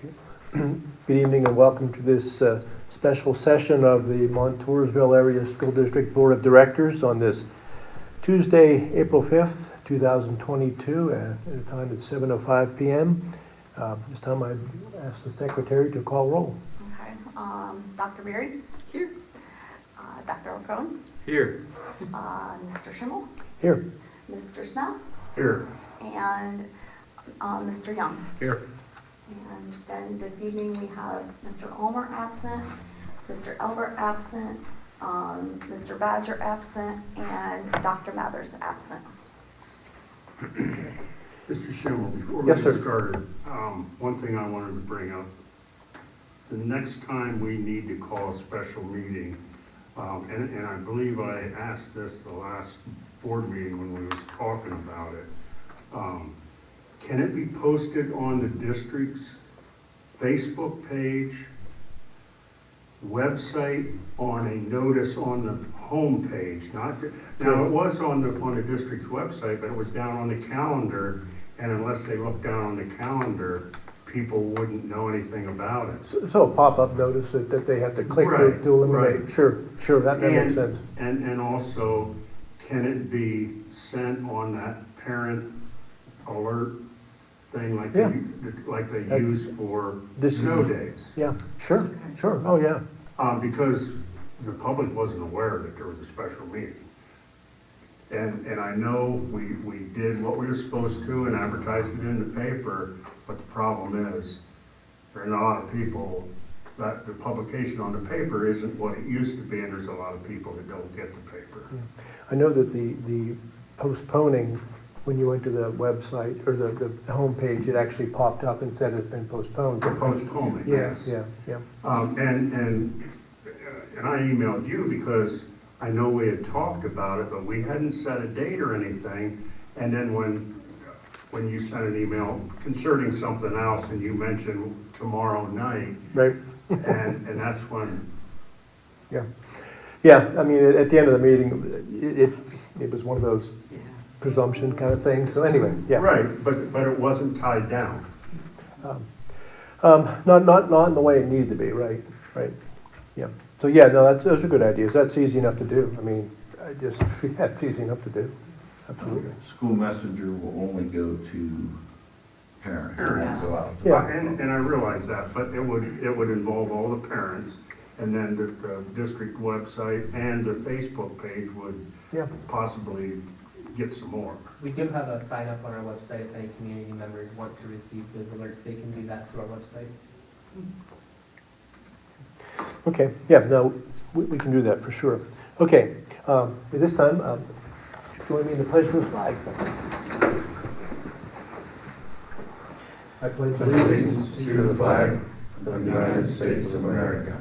Good evening and welcome to this special session of the Montoursville Area School District Board of Directors on this Tuesday, April 5th, 2022 at a time at 7:05 p.m. This time I ask the Secretary to call roll. Okay. Dr. Berry? Here. Dr. O'Cone? Here. Mr. Schimmel? Here. Mr. Snell? Here. And Mr. Young? Here. And then this evening we have Mr. Ulmer absent, Mr. Elbert absent, Mr. Badger absent, and Dr. Mathers absent. Mr. Schimmel, before we Yes, get sir. started, one thing I wanted to bring up. The next time we need to call a special meeting, and I believe I asked this the last board meeting when we was talking about it, can it be posted on the district's Facebook page, website, on a notice on the home page? Now it was on the district's website, but it was down on the calendar, and unless they look down on the calendar, people wouldn't know anything about it. So a pop-up notice that they have to click Right, to eliminate. right. Sure, that makes sense. And also, can it be sent on that parent alert thing like Yeah. they use for This- snow days? Yeah, sure, oh yeah. Because the public wasn't aware that there was a special meeting. And I know we did what we were supposed to and advertised it in the paper, but the problem is, there are a lot of people that the publication on the paper isn't what it used to be, and there's a lot of people that don't get the paper. I know that the postponing, when you went to the website or the homepage, it actually popped up and said it's been postponed. The postponing, Yeah, yes. yeah. And I emailed you because I know we had talked about it, but we hadn't set a date or anything. And then when you sent an email concerning something else and you mentioned tomorrow night, Right. and that's when. Yeah, I mean, at the end of the meeting, it was one of those presumption kind of things. So anyway, yeah. Right, but it wasn't tied down. Not in the way it needed to be, right. Yeah. So yeah, no, those are good ideas. That's easy enough to do. I mean, it's easy enough to do. Absolutely. School messenger will only go to parents. Parents. Go out. Yeah. And I realize that, but it would involve all the parents, and then the district website and the Facebook page would Yeah. possibly get some more. We do have a sign up on our website if any community members want to receive those alerts. They can do that through our website. Okay. Yeah. No, we can do that for sure. Okay. At this time, join me in the pledge of the flag. I pledge Allegiance to the flag of the United States of America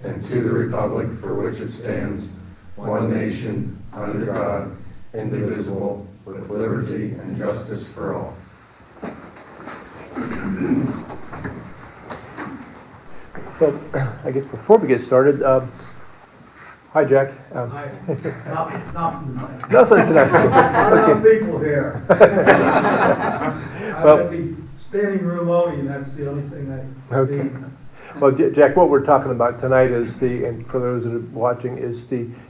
and to the republic for which it stands, one nation, under God, indivisible, with liberty and justice for all. Well, I guess before we get started, hi Jack. Hi. Nothing. Nothing tonight. Not Okay. enough people here. I'm Well- going to be standing room only, and that's the only thing I Okay. need. Well, Jack, what we're talking about tonight is and for those that are watching, is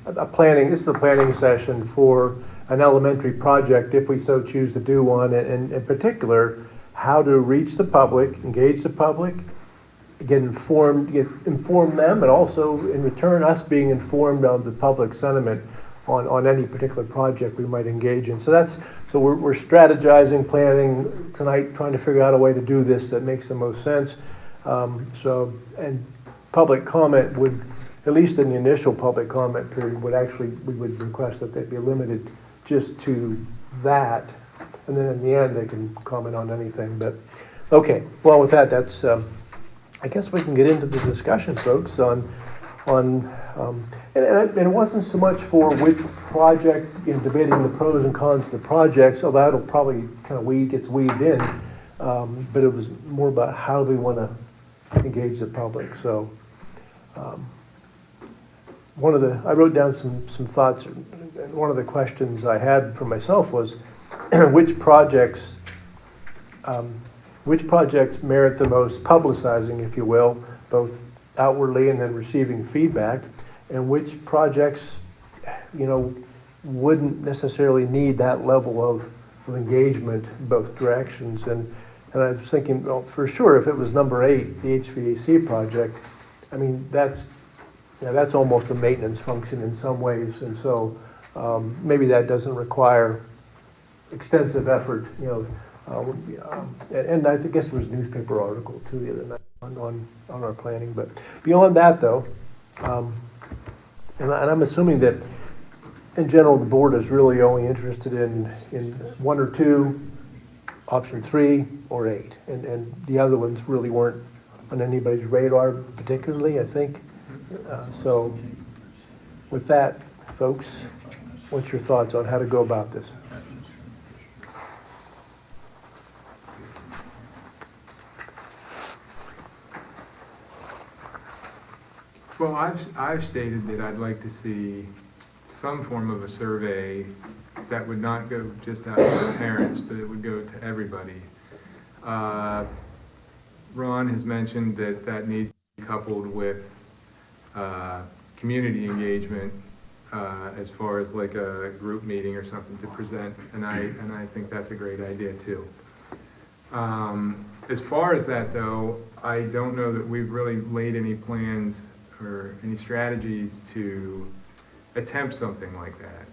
a planning. This is a planning session for an elementary project, if we so choose to do one, and in particular, how to reach the public, engage the public, inform them, and also in return us being informed of the public sentiment on any particular project we might engage in. So we're strategizing, planning tonight, trying to figure out a way to do this that makes the most sense. And public comment would, at least in the initial public comment period, we would request that they be limited just to that, and then in the end they can comment on anything. But okay, well with that, that's I guess we can get into the discussion, folks, and it wasn't so much for which project, debating the pros and cons of the projects, although that'll probably kind of gets weaved in, but it was more about how we want to engage the public. So I wrote down some thoughts, and one of the questions I had for myself was which projects which projects merit the most publicizing, if you will, both outwardly and then receiving feedback, and which projects, wouldn't necessarily need that level of engagement in both directions. And I was thinking, well, for sure, if it was number 8, the HVAC project, I mean, that's almost a maintenance function in some ways, and so maybe that doesn't require extensive effort, and I guess there was a newspaper article too the other night on our planning. But beyond that, though, and I'm assuming that in general the board is really only interested in 1 or 2, option 3 or 8, and the other ones really weren't on anybody's radar particularly, I think. So with that, folks, what's your thoughts on how to go about this? Well, I've stated that I'd like to see some form of a survey that would not go just out to the parents, but it would go to everybody. Ron has mentioned that needs to be coupled with community engagement as far as like a group meeting or something to present, and I think that's a great idea too. As far as that though, I don't know that we've really laid any plans or any strategies to attempt something like that.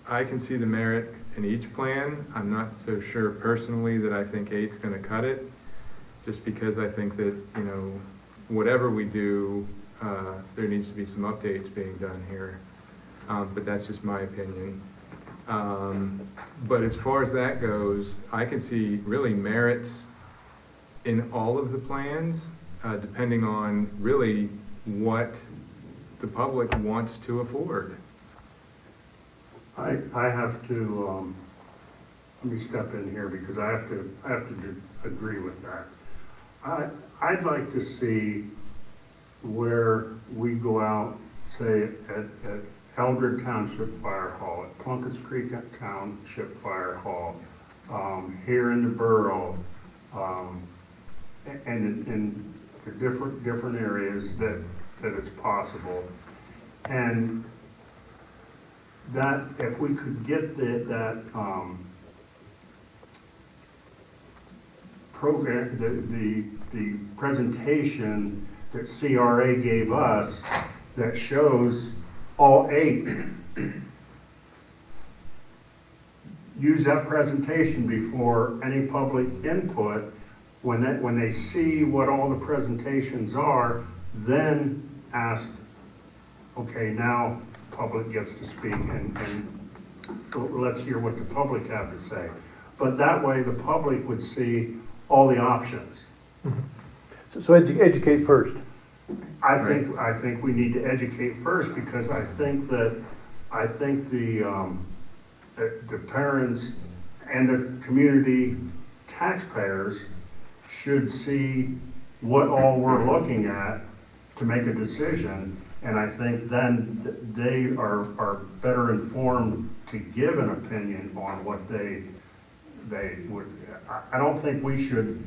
I can see the merit in each plan. I'm not so sure personally that I think 8's going to cut it, just because I think that, whatever we do, there needs to be some updates being done here. But that's just my opinion. But as far as that goes, I can see really merits in all of the plans, depending on really what the public wants to afford. I have to, let me step in here because I have to agree with that. I'd like to see where we go out, say at Eldred Township Fire Hall, at Plunkett's Creek Township Fire Hall, here in the borough, and in the different areas that it's possible, and that if we could get that program, the presentation that CRA gave us that shows all 8. Use that presentation before any public input. When they see what all the presentations are, then ask, okay, now public gets to speak and let's hear what the public have to say. But that way the public would see all the options. Mm-hmm. So educate first. I think we need to educate first, because I think the parents and the community taxpayers should see what all we're looking at to make a decision, and I think then they are better informed to give an opinion on what they would. I don't think we should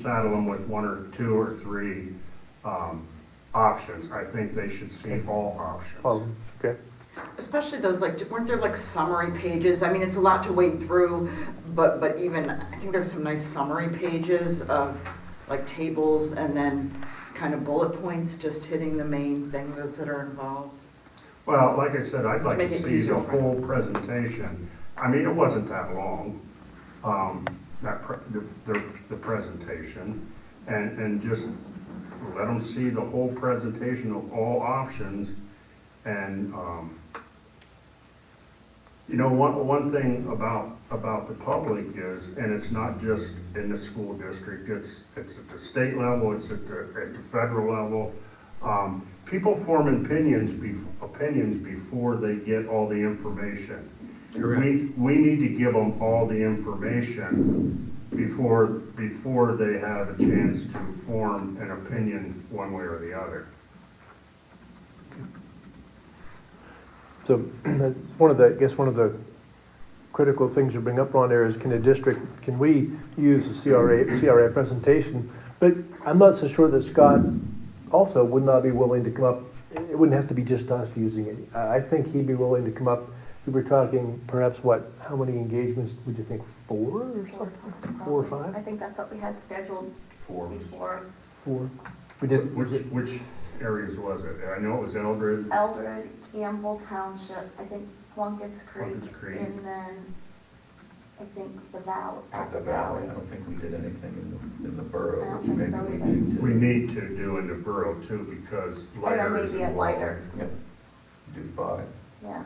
saddle them with 1 or 2 or 3 options. I think they should see all options. Okay. Especially those, weren't there summary pages? I mean, it's a lot to wade through, but even, I think there's some nice summary pages of tables and then kind of bullet points just hitting the main things that are involved. Well, like I said, I'd like to see the easier. whole presentation. I mean, it wasn't that long, the presentation, and just let them see the whole presentation of all options. And one thing about the public is, and it's not just in the school district, it's at the state level, it's at the federal level. People form opinions before they get all the information. We need to give them all the information before they have a chance to form an opinion one way or the other. So one of the critical things to bring up on there is can we use the CRA presentation? But I'm not so sure that Scott also would not be willing to come up, it wouldn't have to be just us using it. I think he'd be willing to come up, we were talking perhaps how many engagements would you think, 4 or something? 4 or 5? I think that's what we had scheduled 4. before. 4. We did. Which areas was it? I know it was Eldred. Eldred, Campbell Township, I think Plunkett's Creek, Plunkett's Creek. and then I think the Valley. At the Valley, I don't think we did anything in the borough, I don't which think maybe so we either. need to. We need to do in the borough too, because lighter is maybe at involved. lighter. Yep, do 5. Yeah.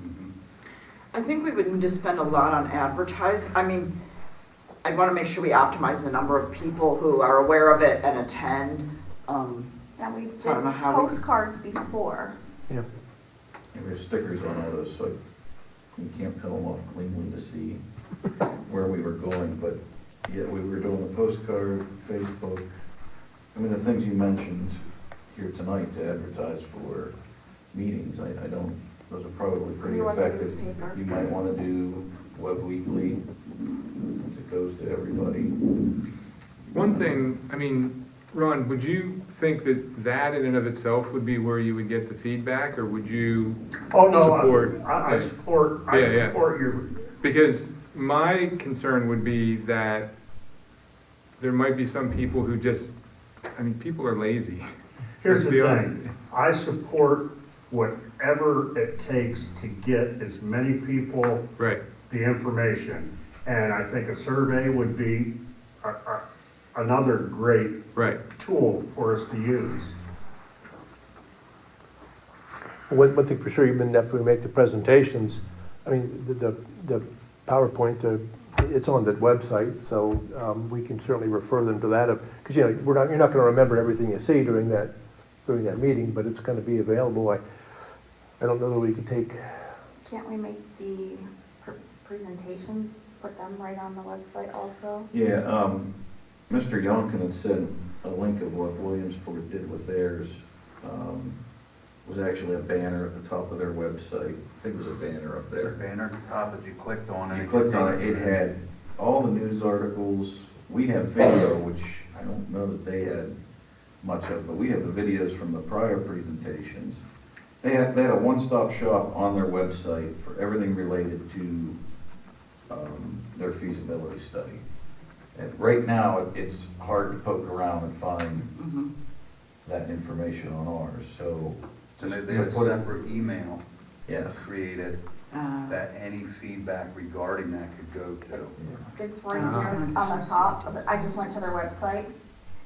Mhm. I think we would need to spend a lot on advertising. I mean, I want to make sure we optimize the number of people who are aware of it and attend. And we did So I don't know how we- postcards before. Yeah. And we have stickers on all those, so you can't peel them off cleanly to see where we were going, but yeah, we were doing a postcard, Facebook. I mean, the things you mentioned here tonight to advertise for meetings, I don't, those are probably pretty You want the effective. newspaper. You might want to do Web Weekly, since it goes to everybody. One thing, I mean, Ron, would you think that in and of itself would be where you would get the feedback, or would you Oh, no, support? I support, Yeah, yeah. I support your, Because my concern would be that there might be some people who just, I mean, people are lazy. here's Let's the be honest. thing. I support whatever it takes to get as many people Right, the information. And I think a survey would be another great right. tool for us to use. One thing for sure, even after we make the presentations, I mean, the PowerPoint, it's on the website, so we can certainly refer them to that. Because, you know, you're not going to remember everything you see during that meeting, but it's going to be available. I don't know that we could take, Can't we make the presentations, put them right on the website also? Yeah, Mr. Yonkin had sent a link of what Williamsport did with theirs. Was actually a banner at the top of their website. I think there's a banner up there. Banner at the top that you clicked on. You clicked on it, it had all the news articles. We have video, which I don't know that they had much of, but we have the videos from the prior presentations. They had a one-stop shop on their website for everything related to their feasibility study. And right now, it's hard to poke around and find that information on ours, so. So they have a separate email Yes. created that any feedback regarding that could go to. It's right here on the top. I just went to their website.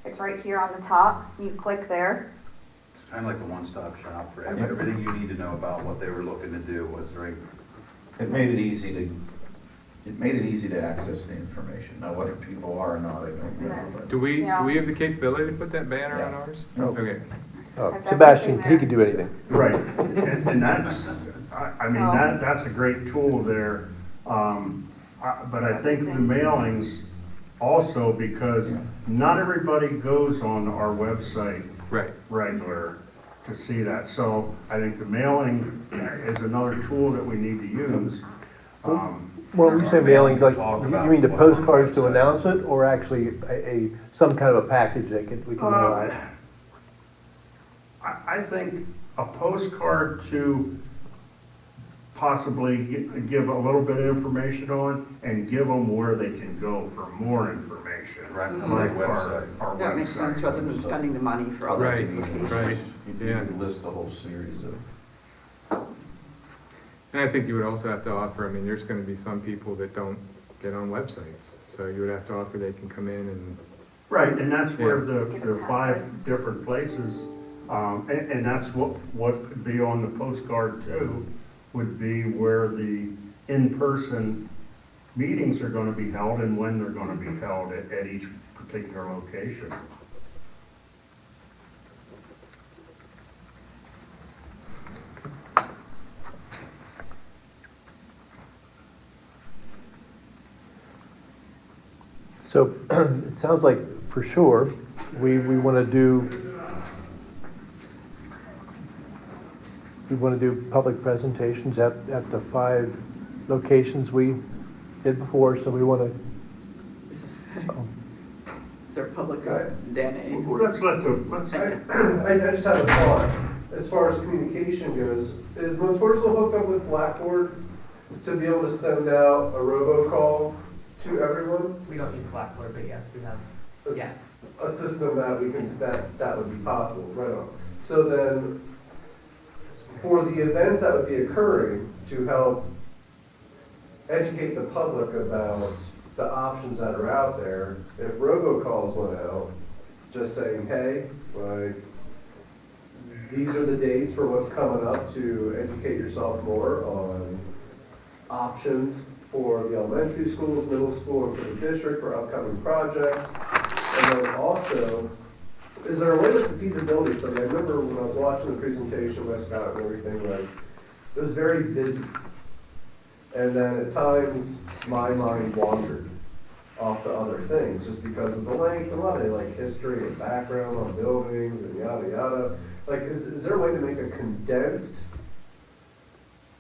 It's right here on the top. You click there. It's kind of like a one-stop shop for everything you need to know about what they were looking to do was right. It made it easy to access the information. Now, whether people are or not, I don't know. but- Do we Yeah. have the capability to put that banner on Yeah. ours? No. Okay. Sebastian, he could do anything. Right, and that's, I mean, that's a great tool there. But I think the mailings also, because not everybody goes on our website Right. regular to see that. So I think the mailing is another tool that we need to use. Well, when you say mailings, like, you mean the postcards to announce it, or actually some kind of a package that we can mail out? I think a postcard to possibly give a little bit of information on and give them where they can go for more information. Right, on Like the our website. That makes sense, rather than spending the money for other Right, communications. right, You yeah. could list a whole series of. And I think you would also have to offer, I mean, there's gonna be some people that don't get on websites, so you would have to offer they can come in and, Right, and that's where Yeah. the 5 different places, and that's what could be on the postcard too, would be where the in-person meetings are gonna be held and when they're gonna be held at each particular location. So it sounds like for sure, we want to do public presentations at the 5 locations we did before, so we want to, Is there public Okay. DNA? Well, let's I just have a thought. As far as communication goes, is Montoursville hooked up with Blackboard to be able to send out a robocall to everyone? We don't use Blackboard, but yes, we have, A- yeah. A system that we can, that would be possible, right on. So then, for the events that would be occurring to help educate the public about the options that are out there, if robocalls went out, just saying, hey, like, these are the dates for what's coming up to educate yourself more on options for the elementary schools, middle school, and for the district for upcoming projects. And then also, is there a way with the feasibility study? I remember when I was watching the presentation with Scott and everything, like, it was very busy. And then at times, my mind wandered off to other things, just because of the length, a lot of like history and background on buildings and yada yada. Like, is there a way to make a condensed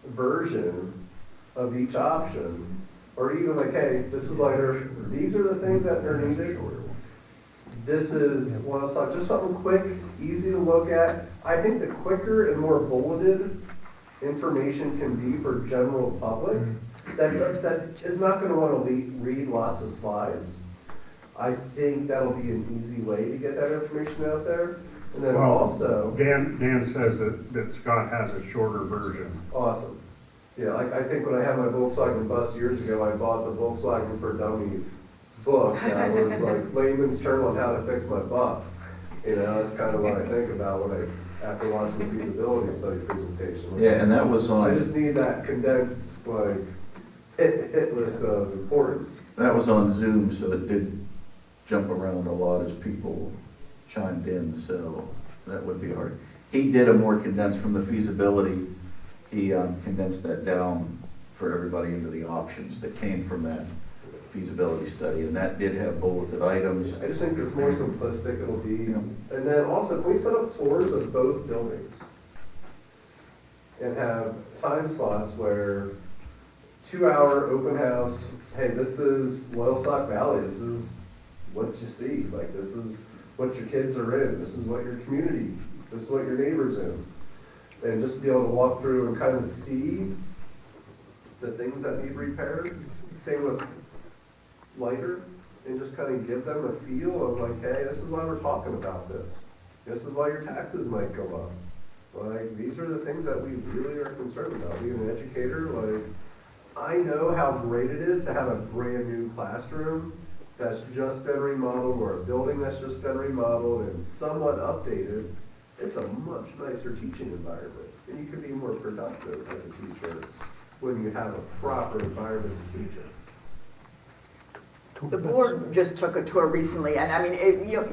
version of each option? Or even like, hey, this is later, these are the things that are needed. This is, well, it's not just something quick, easy to look at. I think the quicker and more bulleted information can be for general public, that is not going to want to read lots of slides. I think that'll be an easy way to get that information out there. And then also, Dan says that Scott has a shorter version. awesome. Yeah, I think when I had my Volkswagen bus years ago, I bought the Volkswagen for Dummies book that was like layman's term on how to fix my bus. You know, that's kind of what I think about when after watching the feasibility study presentation. Yeah, and that was on. I just need that condensed, like, hit list of importance. That was on Zoom, so it did jump around a lot as people chimed in, so that would be hard. He did a more condensed from the feasibility. He condensed that down for everybody into the options that came from that feasibility study, and that did have bulleted items. I just think it's more simplistic it'll be. Yeah. And then also, can we set up tours of both buildings? And have time slots where 2-hour open house, hey, this is Loyalsock Valley, this is what you see, like this is what your kids are in, this is what your community, this is what your neighbor's in. And just be able to walk through and kind of see the things that need repaired. Same with lighter, and just kind of give them a feel of like, hey, this is why we're talking about this. This is why your taxes might go up. Like, these are the things that we really are concerned about. Being an educator, like, I know how great it is to have a brand new classroom that's just been remodeled, or a building that's just been remodeled and somewhat updated. It's a much nicer teaching environment, and you can be more productive as a teacher when you have a proper environment to teach it. The board just took a tour recently, and I mean,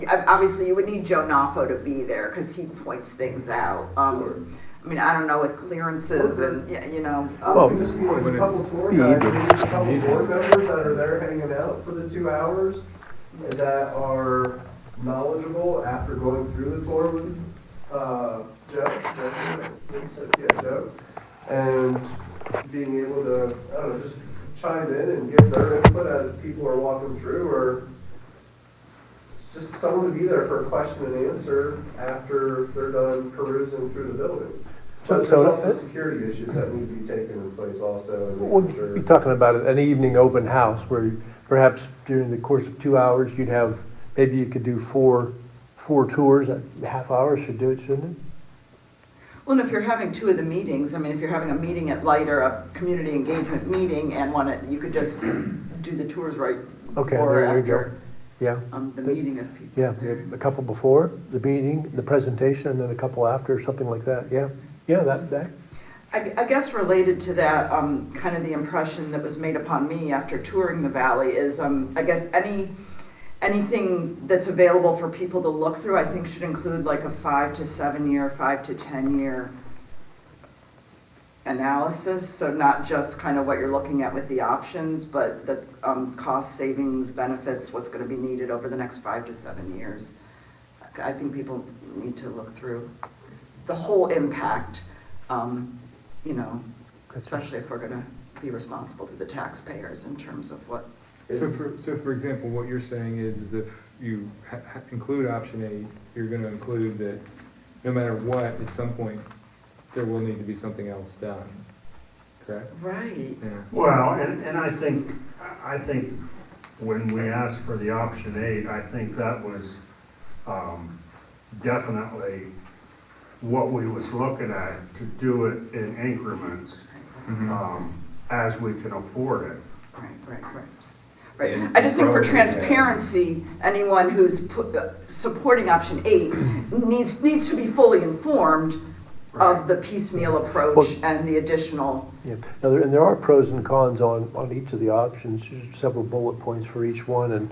obviously you would need Joe Naffo to be there because he points things out. Sure. I mean, I don't know with clearances and, you know. Well, We just need like when a couple it's tour speed, guides, maybe a couple board members that are there hanging out for the 2 hours that are knowledgeable after going through the tour with Joe, and being able to, I don't know, just chime in and give their input as people are walking through, or it's just someone to be there for a question and answer after they're done perusing through the building. But So- there's also security issues that need to be taken in place also. And We'll making sure. be talking about an evening open house where perhaps during the course of 2 hours, you'd have, maybe you could do four tours. A half hour should do it, shouldn't it? Well, and if you're having two of the meetings, I mean, if you're having a meeting at Light or a community engagement meeting and you could just do the tours right Okay, before or there you go. after Yeah, the meeting if people. yeah, a couple before the meeting, the presentation, and then a couple after, something like that, yeah. Yeah, that. I guess related to that, kind of the impression that was made upon me after touring the valley is, I guess anything that's available for people to look through, I think should include like a 5 to 7 year, 5 to 10 year analysis. So not just kind of what you're looking at with the options, but the cost savings, benefits, what's going to be needed over the next 5 to 7 years. I think people need to look through the whole impact, you know, especially if we're going to be responsible to the taxpayers in terms of what. So for example, what you're saying is if you include option 8, you're gonna include that no matter what, at some point, there will need to be something else done, correct? Right. Yeah. Well, and I think when we asked for the option 8, I think that was definitely what we was looking at, to do it in increments as we can afford it. Right. I just think for transparency, anyone who's supporting option 8 needs to be fully informed of the piecemeal approach and the additional. Yeah, now, and there are pros and cons on each of the options. There's several bullet points for each one, and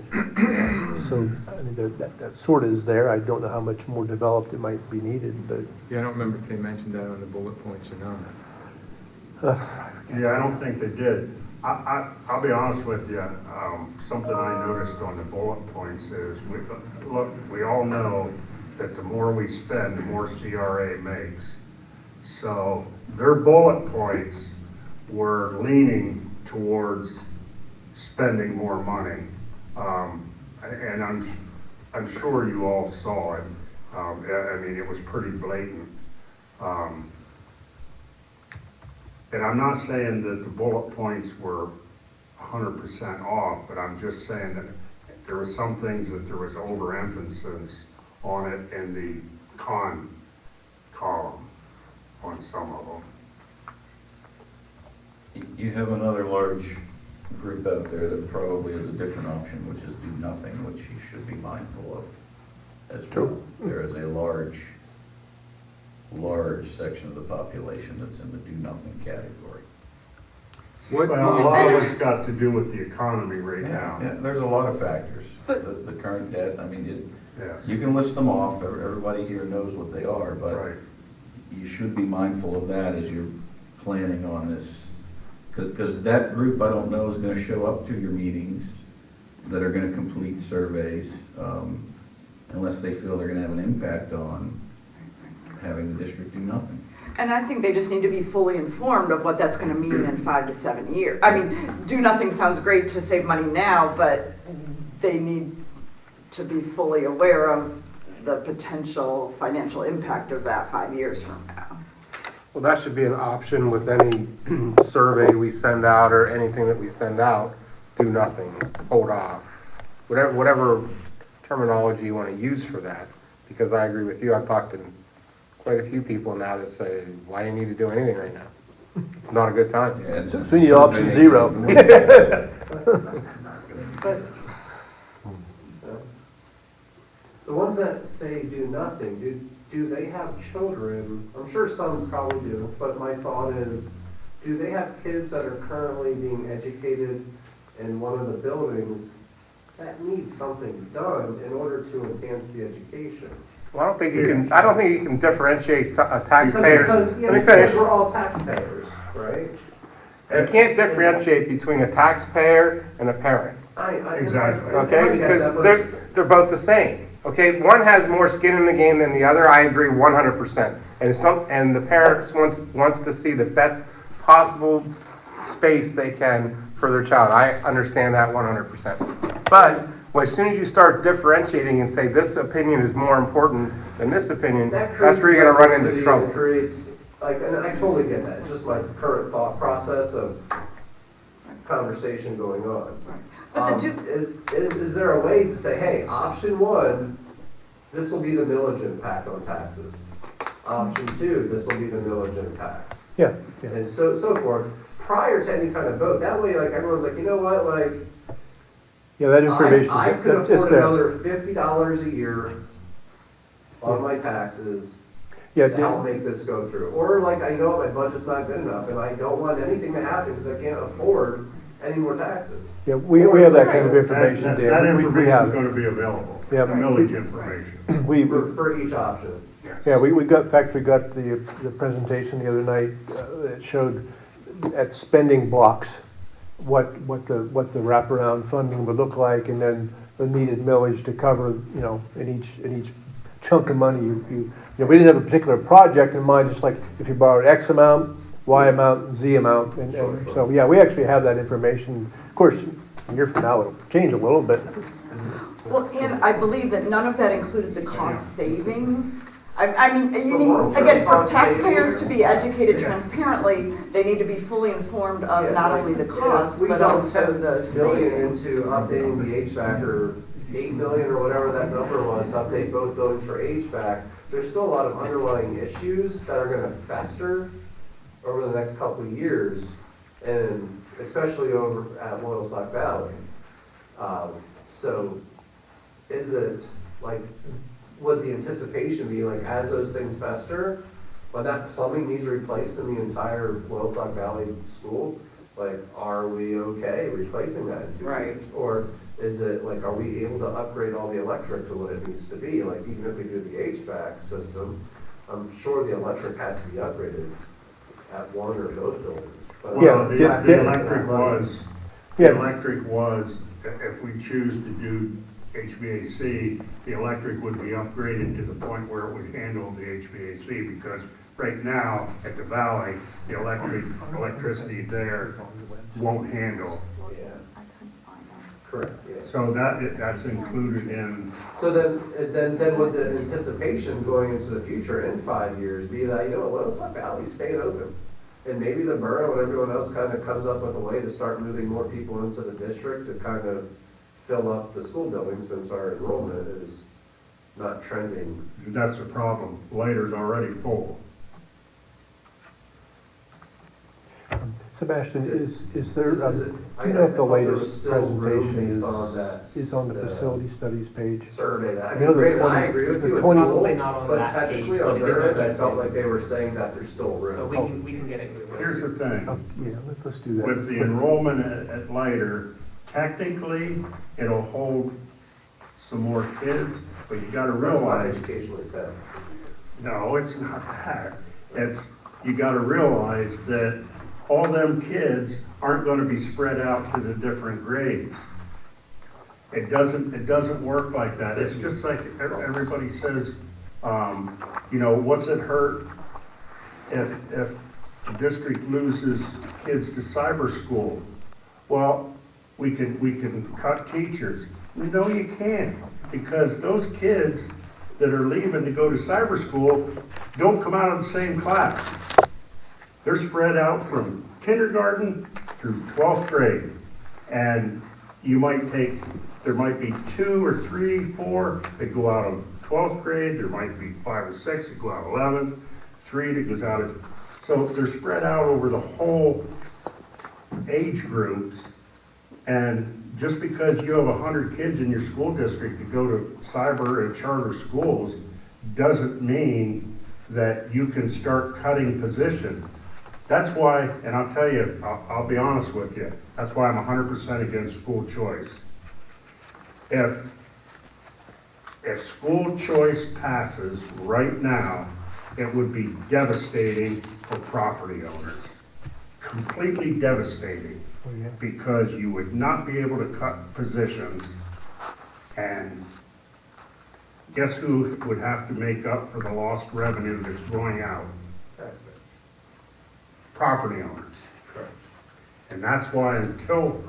so I mean, that sort of is there. I don't know how much more developed it might be needed, but Yeah, I don't remember if they mentioned that on the bullet points or not. Yeah, I don't think they did. I'll be honest with you, something I noticed on the bullet points is, we all know that the more we spend, the more CRA makes. So their bullet points were leaning towards spending more money. And I'm sure you all saw it. I mean, it was pretty blatant. And I'm not saying that the bullet points were 100% off, but I'm just saying that there were some things that there was overemphasis on it in the con column on some of them. You have another large group out there that probably is a different option, which is do nothing, which you should be mindful of as well. There is a large section of the population that's in the do nothing category. Well, a lot of it's got to do with the economy right now. Yeah, there's a lot of factors. The current debt, I mean, you can list them off, everybody here knows what they are, but you should be mindful of that as you're planning on this. Because that group, I don't know, is going to show up to your meetings that are going to complete surveys unless they feel they're going to have an impact on having the district do nothing. And I think they just need to be fully informed of what that's going to mean in 5 to 7 years. I mean, do nothing sounds great to save money now, but they need to be fully aware of the potential financial impact of that 5 years from now. Well, that should be an option with any survey we send out or anything that we send out. Do nothing, hold off, whatever terminology you want to use for that. Because I agree with you, I've talked to quite a few people now that say, why do you need to do anything right now? It's not a good time. Yeah, so we need option 0. But the ones that say do nothing, do they have children? I'm sure some probably do, but my thought is, do they have kids that are currently being educated in one of the buildings that need something done in order to enhance the education? Well, I don't think you can differentiate taxpayers. Let me finish. We're all taxpayers, right? You can't differentiate between a taxpayer and a parent. Exactly. Okay, because they're both the same. Okay, one has more skin in the game than the other. I agree 100%. And the parents wants to see the best possible space they can for their child. I understand that 100%. But as soon as you start differentiating and say this opinion is more important than this opinion, that's where you're going to run into trouble. And I totally get that. It's just my current thought process of conversation going on. But is there a way to say, hey, option 1, this will be the millage impact on taxes. Option 2, this will be the millage impact. Yeah. And so forth, prior to any kind of vote. That way, everyone's like, you know what, yeah, that information I could it's afford there. another $50 a year on my taxes Yeah, to help make this go through. Or I know my budget's not good enough and I don't want anything to happen because I can't afford any more taxes. Yeah, we have that kind of information, That Dan. We information have is it. going to be available. Yeah. Millage information. For each option. Yeah, we got the presentation the other night that showed at spending blocks what the wraparound funding would look like, and then the needed millage to cover, in each chunk of money we didn't have a particular project in mind, just like if you borrowed X amount, Y amount, Z amount, and so, yeah, we actually have that information. Of course, a year from now, it'll change a little bit. Well, and I believe that none of that included the cost savings. I mean, you need, again, for taxpayers to be educated transparently, they need to be fully informed of not only the cost, but also the million savings. into updating the HVAC, or 8 million or whatever that number was, to update both buildings for HVAC. There's still a lot of underlying issues that are gonna fester over the next couple of years, and especially over at Loyalsock Valley. So is it, like, would the anticipation be, like, as those things fester, when that plumbing needs replaced in the entire Loyalsock Valley school, like, are we okay replacing that in 2 Right. years? Or is it, like, are we able to upgrade all the electric to what it needs to be? Like, even if we do the HVAC system, I'm sure the electric has to be upgraded at one or both buildings. But Yeah, The electric was, Yes. the electric was, if we choose to do HVAC, the electric would be upgraded to the point where it would handle the HVAC, because right now, at the valley, the electricity there won't handle. Yeah, I couldn't find them. correct, yeah. So that's included in, So then would the anticipation going into the future in 5 years be that, you know, Loyalsock Valley's staying open? And maybe the borough and everyone else kind of comes up with a way to start moving more people into the district to kind of fill up the school building, since our enrollment is not trending. that's the problem. Later's already full. Sebastian, is there, Is it- do you know if the I thought there was latest still room presentation based on that, is on the the facility studies page? Survey that, I I mean, know the granted, I 20 agree with the you, it's 20 full, Probably not on but that technically page, on but it is their on end, I that felt page. like they were saying that there's still room. So we can get it. Here's the thing. Oh, yeah, let's do that. With the enrollment at Leiter, technically, it'll hold some more kids, but you gotta That's not realize, educationally said. no, it's not that. It's, you gotta realize that all them kids aren't gonna be spread out to the different grades. It doesn't work like that. It's just like everybody says, you know, what's it hurt if the district loses kids to cyber school? Well, we can cut teachers. No, you can't, because those kids that are leaving to go to cyber school don't come out of the same class. They're spread out from kindergarten through 12th grade. And there might be 2 or 3, 4 that go out of 12th grade. There might be 5 or 6 that go out of 11th, 3 that goes out of, so they're spread out over the whole age groups. And just because you have 100 kids in your school district that go to cyber and charter schools doesn't mean that you can start cutting positions. That's why, and I'll tell you, I'll be honest with you, that's why I'm 100% against school choice. If school choice passes right now, it would be devastating for property owners. Completely devastating. Oh, yeah. Because you would not be able to cut positions, and guess who would have to make up for the lost revenue that's going out? Property owners. And that's why until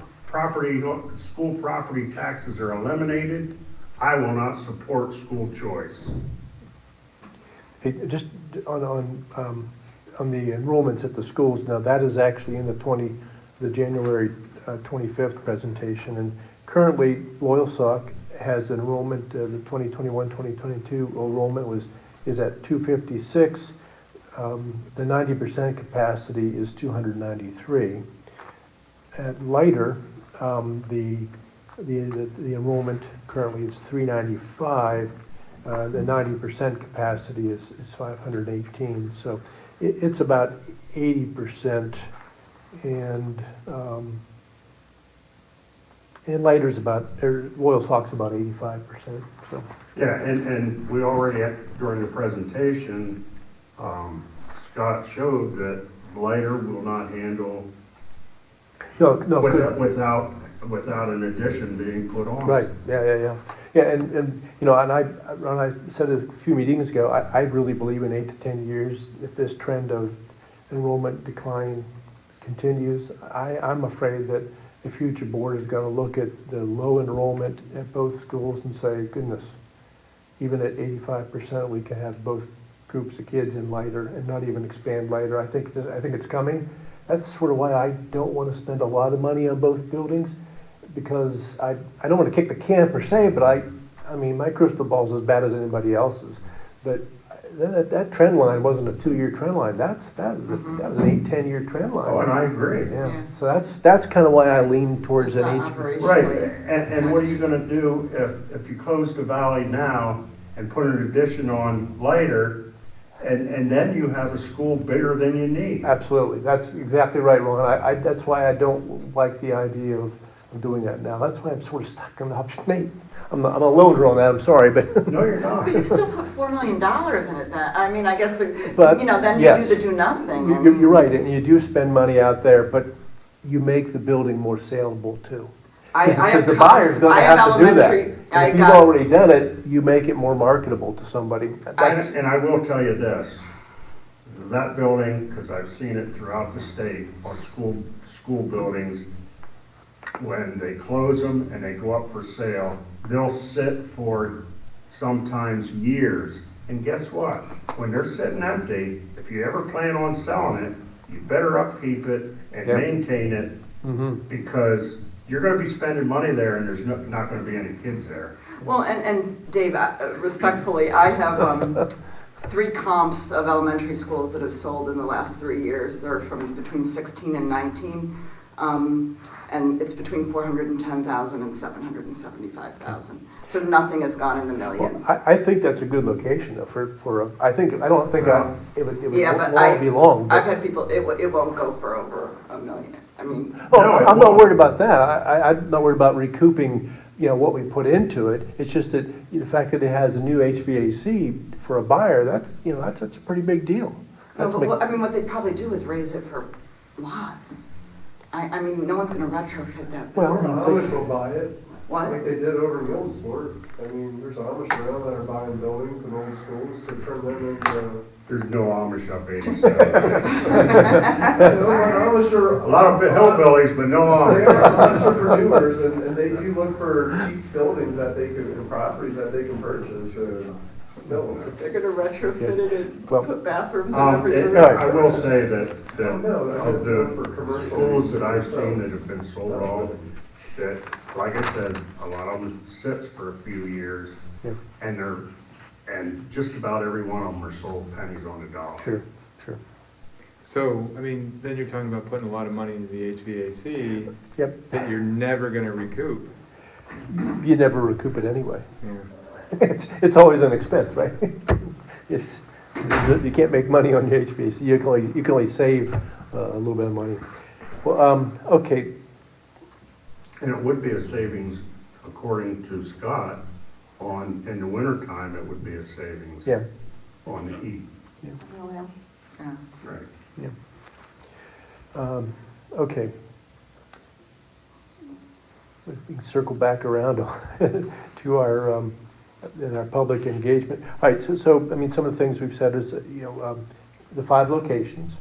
school property taxes are eliminated, I will not support school choice. Hey, just on the enrollments at the schools, now that is actually in the January 25th presentation, and currently Loyalsock has enrollment, the 2021-2022 enrollment is at 256. The 90% capacity is 293. At Leiter, the enrollment currently is 395. The 90% capacity is 518. So it's about 80%, and Leiter's Loyalsock's about 85%. So Yeah, and we already, during the presentation, Scott showed that Leiter will not handle no, without an addition being put on. right, yeah, and you know, and when I said a few meetings ago, I really believe in 8 to 10 years, if this trend of enrollment decline continues, I'm afraid that the future board is gonna look at the low enrollment at both schools and say, goodness, even at 85%, we can have both groups of kids in lighter and not even expand lighter. I think it's coming. That's sort of why I don't want to spend a lot of money on both buildings, because I don't want to kick the can per se, but I mean, my crystal ball's as bad as anybody else's. But that trend line wasn't a 2-year trend line. That was an 8-10-year trend line. Oh, and I agree. Yeah. So that's kind of why I lean towards an It's not HB. Right, and what are you gonna do if you close the valley now and put an addition on later, and then you have a school bigger than you need? Absolutely. That's exactly right, Ron. That's why I don't like the idea of doing that now. That's why I'm sort of stuck on option 8. I'm a loner on that, I'm sorry, but. No, you're not. But you still put $4 million in it, I mean, I guess, But, then you yes. do the do nothing. I You're mean- right, and you do spend money out there, but you make the building more saleable too. I have Because the buyer's gonna have to do that. elementary- And if you've already done it, you make it more marketable to somebody. That's, And I will tell you this, that building, because I've seen it throughout the state on school buildings, when they close them and they go up for sale, they'll sit for sometimes years. And guess what? When they're sitting empty, if you ever plan on selling it, you better upkeep it and Yep. maintain it, because you're gonna be spending money there and there's not gonna be any kids there. Well, and Dave, respectfully, I have 3 comps of elementary schools that have sold in the last 3 years. They're from between 16 and 19. And it's between 410,000 and 775,000. So nothing has gone in the millions. I think that's a good location though I don't think it would Yeah, but won't be long. I've had people, it won't go for over $1 million. I mean, Well, I'm not worried about that. I'm not worried about recouping, what we put into it. It's just that the fact that it has a new HVAC for a buyer, that's a pretty big deal. no, That's but big. what they probably do is raise it for lots. I mean, no one's gonna retrofit that Well, building. Amish will buy it, What? like they did over in the old sport. I mean, there's Amish around that are buying buildings and old schools to turn them into. There's no Amish up 87. Amish are. A lot of hillbillies, but no They Amish. are entrepreneurs and they do look for cheap buildings and properties that they can purchase and build. They're gonna retrofit it and Well, put bathrooms in every room. I will say that No, of for the commercial schools that I've reasons. seen that have been sold off, that, like I said, a lot of them sits for a few years, Yeah. and just about every one of them are sold pennies on the dollar. Sure. So, I mean, then you're talking about putting a lot of money into the HVAC Yep. that you're never gonna recoup. You never recoup it anyway. Yeah. It's always an expense, right? You can't make money on your HVAC. You can only save a little bit of money. Well, okay. And it would be a savings, according to Scott, in the wintertime, it would be a savings. Yeah. On the heat. Oh, yeah. Yeah. Right. Okay. We can circle back around to our public engagement. All right, so I mean, some of the things we've said is, the 5 locations,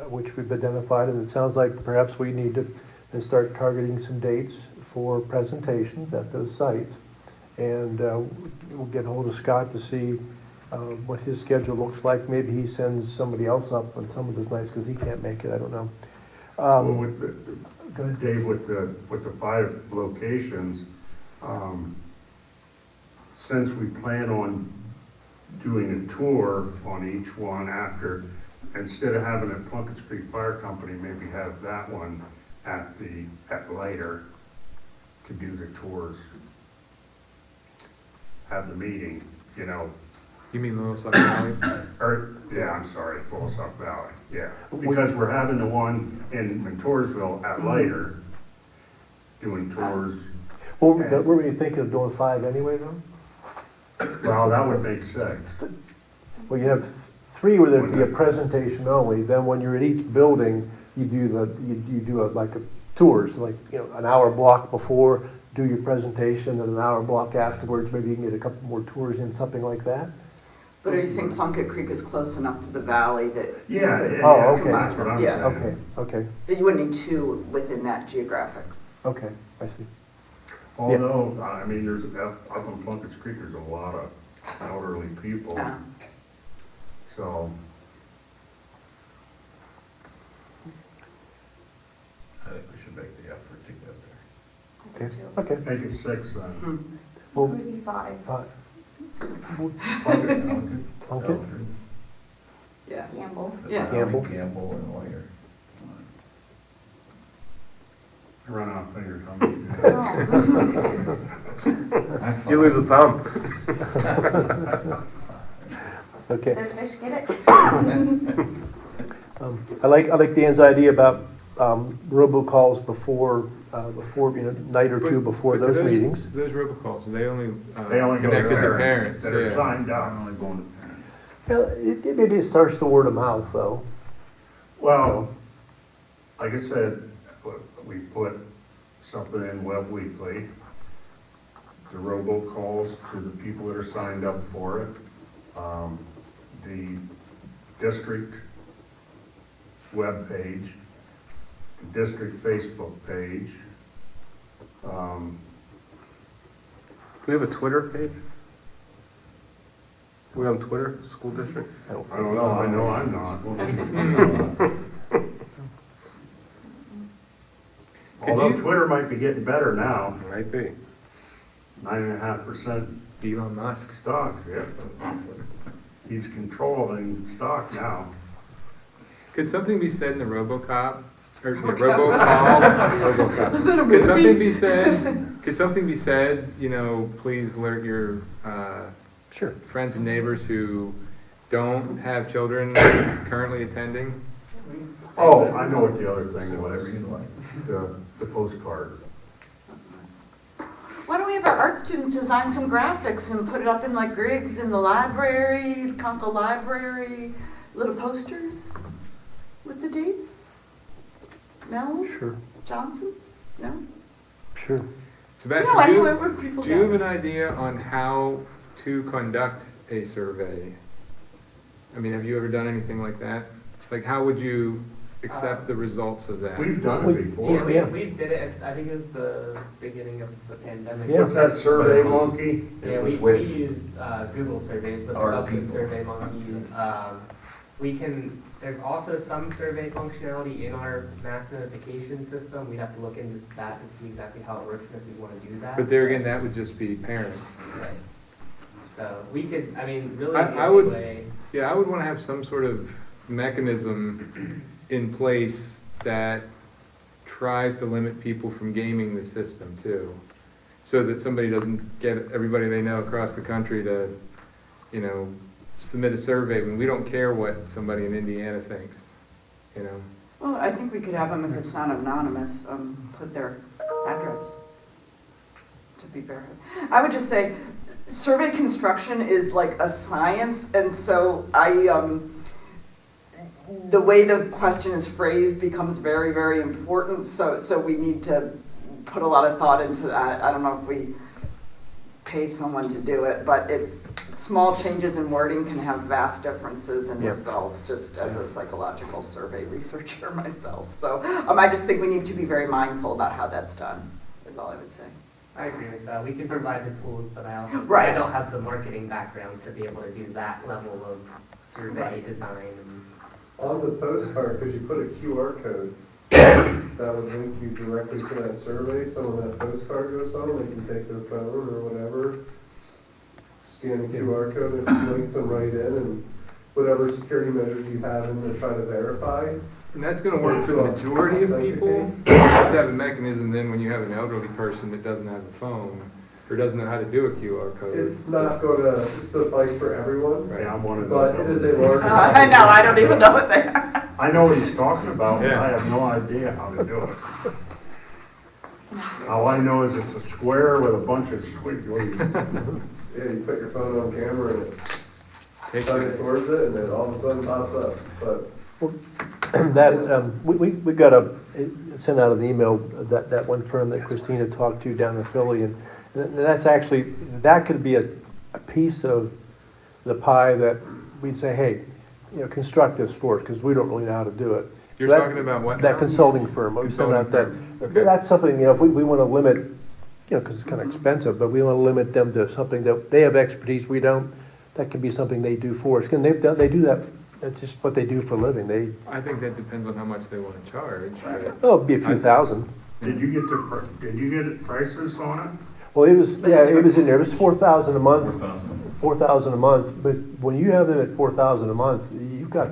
which we've identified, and it sounds like perhaps we need to start targeting some dates for presentations at those sites. And we'll get hold of Scott to see what his schedule looks like. Maybe he sends somebody else up on some of those nights because he can't make it, I don't know. Well, with Go ahead. Dave, with the 5 locations, since we plan on doing a tour on each one after, instead of having it Plunkett's Creek Fire Company, maybe have that one at later to do the tours. Have the meeting, You mean Little Suck Valley? I'm sorry, Philosoph Valley, yeah. Because we're having the one in Montoursville at later, doing tours. Well, were you thinking of doing 5 anyway, though? Well, that would make 6. Well, you have 3 where there'd be a presentation only. Then when you're at each building, you do like a tours, like an hour block before, do your presentation, and an hour block afterwards. Maybe you can get a couple more tours in, something like that. But are you saying Plunkett Creek is close enough to the valley that? Yeah, Oh, okay. that's what I'm Yeah. saying. Okay, That you wouldn't need two within that geographic? okay, I see. Although, I mean, there's, up on Plunkett's Creek, there's a lot of elderly people, so. I think we should make the effort to get there. Okay, Make it 6 then. well, Maybe 5. okay, Yeah. Campbell. Yeah. Campbell. Campbell and Lawyer. I run out of fingers, I'm you lose a thumb. Okay. Does fish get it? I like Dan's idea about robocalls before, night or two before But those meetings. Those robocalls, they only They only go to connected to parents, that are yeah. signed up. I'm only going to parents. Well, maybe it starts the word of mouth, though. Well, like I said, we put something in Web Weekly, the robocalls to the people that are signed up for it, the district webpage, the district Facebook page. Do we have a Twitter page? We on Twitter, school district? I don't know, I know I'm not. Although Twitter might be getting better now, Might be. 9.5% Elon Musk. stocks, yeah. He's controlling stock now. Could something be said in the robocop, or the robocall? Is that a Could something movie? be said, please alert your, Sure. friends and neighbors who don't have children currently attending? Oh, I know what the other thing Whatever was, you like. the postcard. Why don't we have our art student design some graphics and put it up in like Griggs in the library, Conco Library, little posters with the dates? Mel's? Sure. Johnson's? No? Sure. Sebastian, No, do anywhere where people do you have go. an idea on how to conduct a survey? I mean, have you ever done anything like that? Like, how would you accept the results of that? We've done it before. Yeah. We did it, I think it was the beginning of the pandemic. Yeah. What's that Survey Monkey? Yeah, It we was with used Google surveys, but our without the people. Survey Monkey. There's also some survey functionality in our mass notification system. We'd have to look into that to see exactly how it works and if we want to do that. But there again, that would just be parents. Right. So we could, I mean, really I the would- only way. Yeah, I would want to have some sort of mechanism in place that tries to limit people from gaming the system too. So that somebody doesn't get everybody they know across the country to, submit a survey when we don't care what somebody in Indiana thinks, Well, I think we could have them, if it's not anonymous, put their address to be verified. I would just say, survey construction is like a science, and so the way the question is phrased becomes very, very important, so we need to put a lot of thought into that. I don't know if we pay someone to do it, but small changes in wording can have vast differences in Yep. results, just as a psychological survey researcher myself. So I just think we need to be very mindful about how that's done, is all I would say. I agree with that. We can provide the tools, but I Right. don't have the marketing background to be able to do that level of survey Right. design. And On the postcard, could you put a QR code that would link you directly to that survey? So when that postcard goes on, they can take their phone or whatever, scan the QR code and links them right in, and whatever security measures you have in to try to verify. And that's gonna work for the majority of people. You have to have a mechanism then when you have an elderly person that doesn't have a phone, or doesn't know how to do a QR code. It's not going to suffice for everyone, Yeah, I'm one of but those. it is a large. I know, I don't even know what they are. I know what he's talking about, but Yeah. I have no idea how to do it. All I know is it's a square with a bunch of squiggly. Yeah, you put your phone on camera and Take shine your- it towards it, and then all of a sudden pops up. But That, we got sent out an email, that one firm that Christina talked to down in Philly, and that's actually, that could be a piece of the pie that we'd say, hey, construct this for us, because we don't really know how to do it. You're That- talking about what That now? consulting firm, we send out that, Consulting firm, okay. that's something, if we want to limit, because it's kind of expensive, but we want to limit them to something that they have expertise, we don't, that can be something they do for us, and they do that, that's just what they do for a living, I think that depends on how much they want to charge. but- it'll be a few thousand. Did you get prices on it? Well, it was in there, it was 4,000 a month, 4,000 a month, but when you have them at 4,000 a month, you've got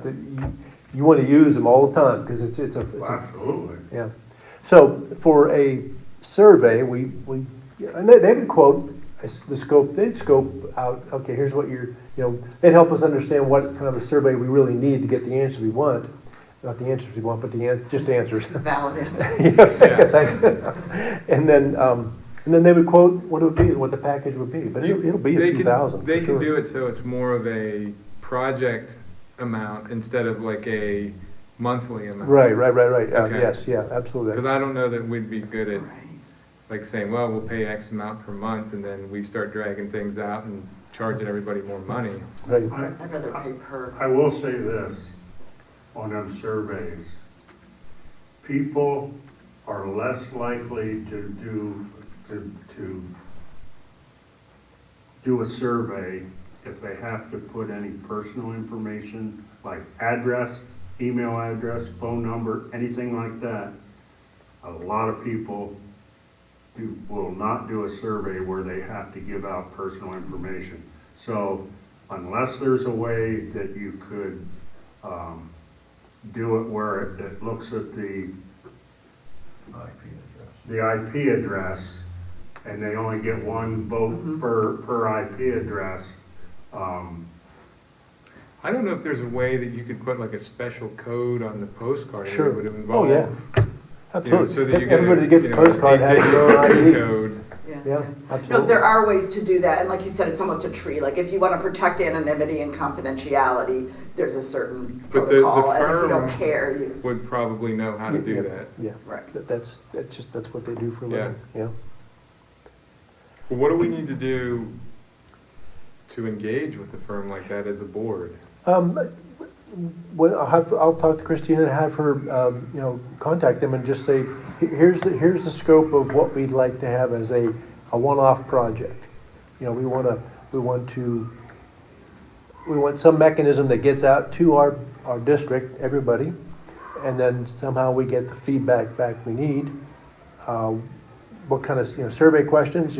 you want to use them all the time, because it's a, Absolutely. yeah. So for a survey, and they would quote the scope, they'd scope out, okay, here's what they'd help us understand what kind of a survey we really need to get the answers we want. Not the answers we want, but just answers. Valid answer. Yeah, thanks. And then they would quote what it would be, what the package would be, but it'll be a few thousand. They for can sure. do it so it's more of a project amount instead of like a monthly amount. Right. Okay. Yes, yeah, absolutely. Because I don't know that we'd be good at like saying, well, we'll pay X amount per month, and then we start dragging things out and charging everybody more money. Right. I'd rather pay per. I will say this, on them surveys, people are less likely to do a survey if they have to put any personal information, like address, email address, phone number, anything like that. A lot of people will not do a survey where they have to give out personal information. So unless there's a way that you could do it where it looks at the IP address, and they only get one vote per IP address. I don't know if there's a way that you could put like a special code on the postcard Sure. that would Oh, involve. yeah. Absolutely. So that you get Everybody that gets a postcard has their own ID. code. Yeah, No, absolutely. there are ways to do that, and like you said, it's almost a tree. Like if you want to protect anonymity and confidentiality, there's a certain But the protocol, and if you firm don't care, you. would probably know how to do that. Yeah, Right. that's what they do for a living, yeah. Well, what do we need to do to engage with a firm like that as a board? Well, I'll talk to Christina and have her, contact them and just say, here's the scope of what we'd like to have as a one-off project. We want some mechanism that gets out to our district, everybody, and then somehow we get the feedback back we need. What kind of, survey questions,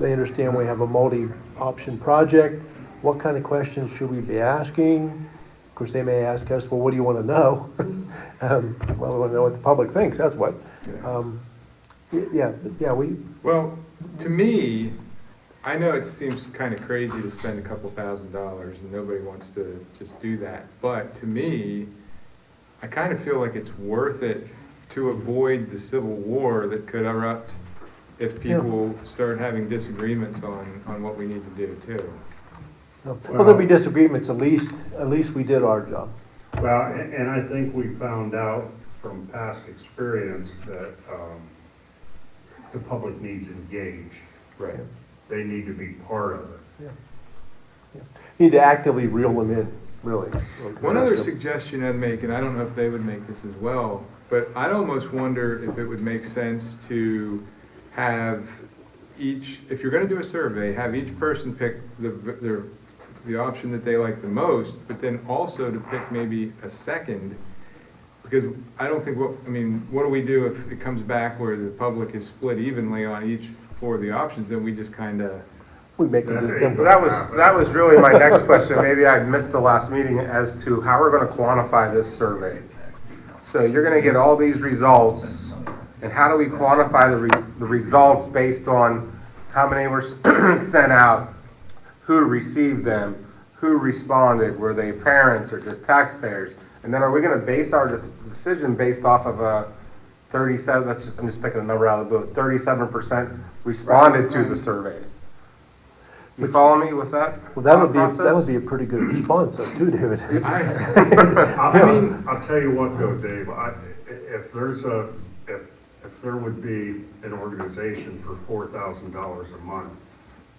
they understand we have a multi-option project. What kind of questions should we be asking? Of course, they may ask us, well, what do you want to know? Well, we want to know what the public thinks, that's what. Well, to me, I know it seems kind of crazy to spend a couple $1,000s and nobody wants to just do that. But to me, I kind of feel like it's worth it to avoid the civil war that could erupt if people start having disagreements on what we need to do too. Well, there'll be disagreements, at least we did our job. Well, and I think we found out from past experience that the public needs engaged. Right. They need to be part of it. You need to actively reel them in, really. One other suggestion I'd make, and I don't know if they would make this as well, but I'd almost wonder if it would make sense to have if you're going to do a survey, have each person pick the option that they like the most, but then also to pick maybe a second, because I don't think what do we do if it comes back where the public is split evenly on each 4 of the options, then we just kind of... We make it just That was really my next question. Maybe I missed the last meeting as to how we're going to quantify this survey. So you're going to get all these results, and how do we quantify the results based on how many were sent out, who received them, who responded, were they parents or just taxpayers? And then are we going to base our decision based off of a 37, I'm just picking a number out of the book, 37% responded to the survey? You follow me with that? Well, that would be a pretty good response, though, too, David. I'll tell you what, though, Dave. If there would be an organization for $4,000 a month,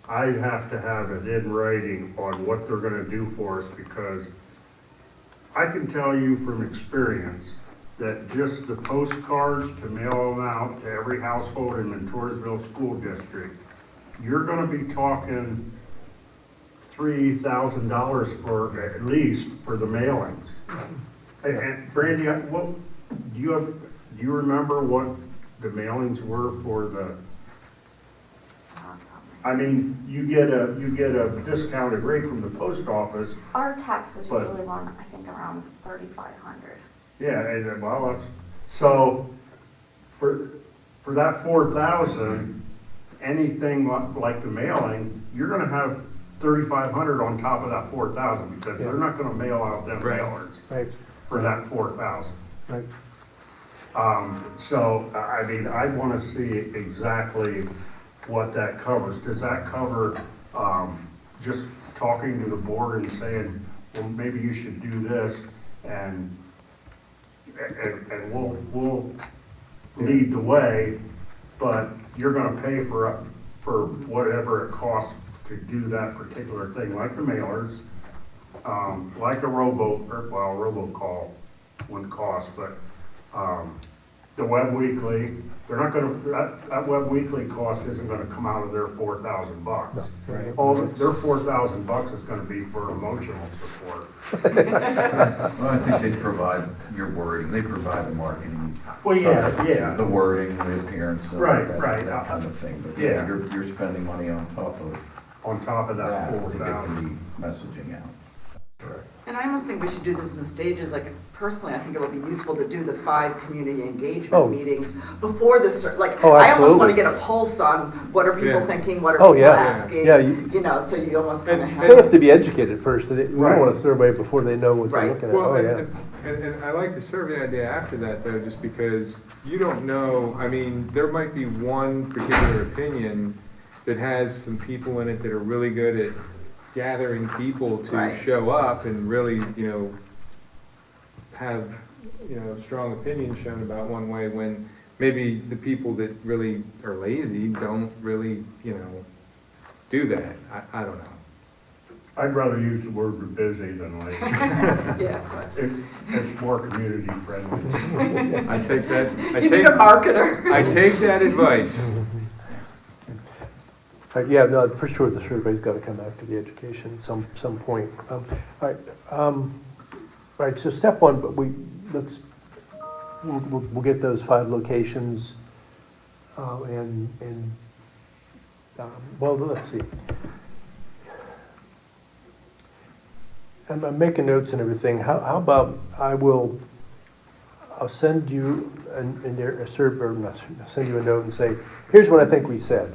I have to have it in writing on what they're gonna do for us, because I can tell you from experience that just the postcards to mail them out to every household in Montoursville School District, you're gonna be talking $3,000 for, at least, for the mailings. And Brandy, what, do you remember what the mailings were for the, I mean, you get a discounted rate from the post office. Our taxes But- usually run, I think, around 3,500. Yeah, and well, that's, so for that 4,000, anything like the mailing, you're gonna have 3,500 on top of that 4,000, because they're not gonna mail out them Right. mailers Right, for that 4,000. right. So, I mean, I wanna see exactly what that covers. Does that cover, just talking to the board and saying, well, maybe you should do this, and we'll lead the way, but you're gonna pay for whatever it costs to do that particular thing, like the mailers, like a robocall wouldn't cost, but, the Web Weekly, they're not gonna, that Web Weekly cost isn't gonna come out of their $4,000. Right. All, their $4,000 is gonna be for emotional support. Well, I think they provide your wording, they provide the marketing. Well, yeah, side, yeah. The wording, the appearance, and Right, that, right. that kind of thing, but Yeah. you're spending money on top of On top of that that to get 4,000. the messaging out. Correct. And I almost think we should do this in stages, like personally, I think it would be useful to do the 5 community Oh. engagement meetings before the, like, Oh, I almost want absolutely. to get a pulse on what are people Yeah. thinking, what are Oh, people yeah. asking, Yeah, you know, so you almost kind of And- They have have. to be educated first, we don't Right. want to survey before they know what they're Right. looking at. Well, Oh, yeah. and I like the survey idea after that, though, just because you don't know, I mean, there might be one particular opinion that has some people in it that are really good at gathering people to Right. show up and really, have, strong opinions shown about one way, when maybe the people that really are lazy don't really, do that. I don't know. I'd rather use the word busy than lazy. Yeah. It's more community friendly. I take that, You need a marketer. I take that advice. Yeah, no, for sure, the survey's got to come back to the education at some point. All right, so step one, but we'll get those 5 locations, well, let's see. I'm making notes and everything. How about I'll send you a send you a note and say, here's what I think we said.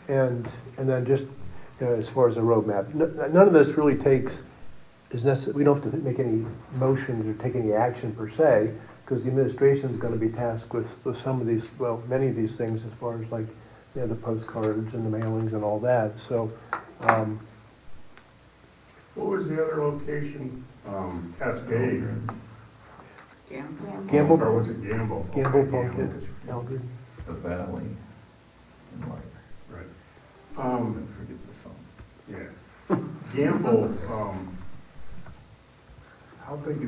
And then just, as far as a roadmap, none of this really is necessary. We don't have to make any motions or take any action per se, because the administration is going to be tasked with some of these, well, many of these things, as far as like, the postcards and the mailings and all that. So, What was the other location? Cascade. Yeah. Gamble, Or was it Gamble? Gamble, Okay, Plunkett, Eldred. The valley, and like, Right. don't forget the phone. Yeah. Gamble, how big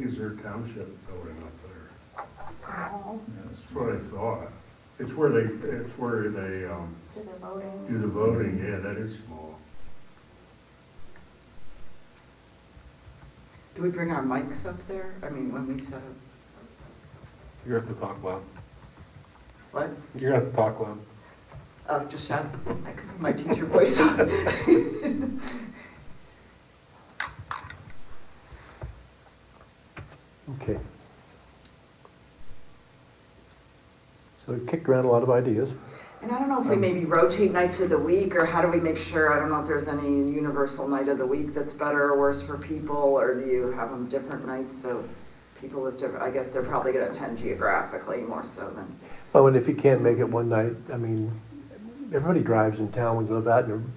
is their township building up there? Small, That's what I thought. It's where they to the voting. do the voting, yeah, that is small. Do we bring our mics up there? I mean, when we set up, You're at the talk loud. what? You're at the talk loud. Oh, just shout. I could put my teacher voice on. Okay. So we kicked around a lot of ideas. And I don't know if we maybe rotate nights of the week, or how do we make sure, I don't know if there's any universal night of the week that's better or worse for people, or do you have them different nights so people with different, I guess they're probably going to attend geographically more so than. Oh, and if you can't make it one night, I mean, everybody drives in town, we live out, and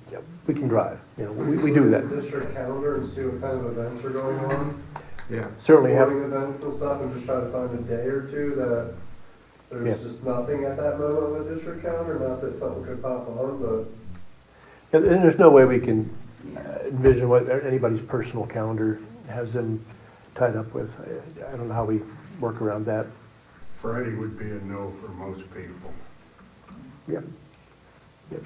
we can drive, we do that. District calendar and see what kind of events are going on. Yeah. Certainly have, Sporting events and stuff, and just try to find a day or two that There's just nothing at that moment with district calendar, not that something could pop on, but And there's no way we can envision what anybody's personal calendar has them tied up with. I don't know how we work around that. Friday would be a no for most people. Yep. Yep.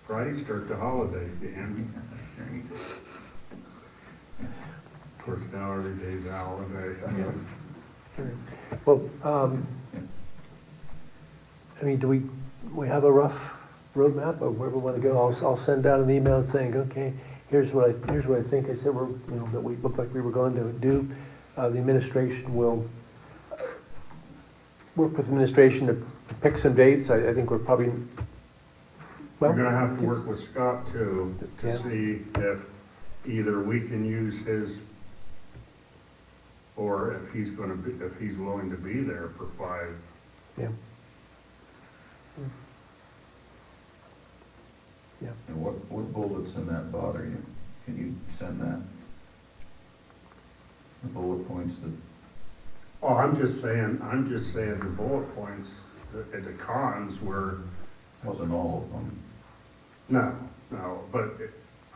Friday start the holidays, Dan. Of course, now every day's a holiday. Well, I mean, do we have a rough roadmap of where we want to go? I'll send out an email saying, okay, here's what I think. I said that we looked like we were going to do. The administration will work with administration to pick some dates. I think we're probably, We're gonna have to work with Scott too, Yeah. to see if either we can use his, or if he's willing to be there for 5. yeah. Yeah. And what bullets in that bother you? Can you send that? The bullet points that, Oh, I'm just saying the bullet points, the cons were, wasn't all of them. no, but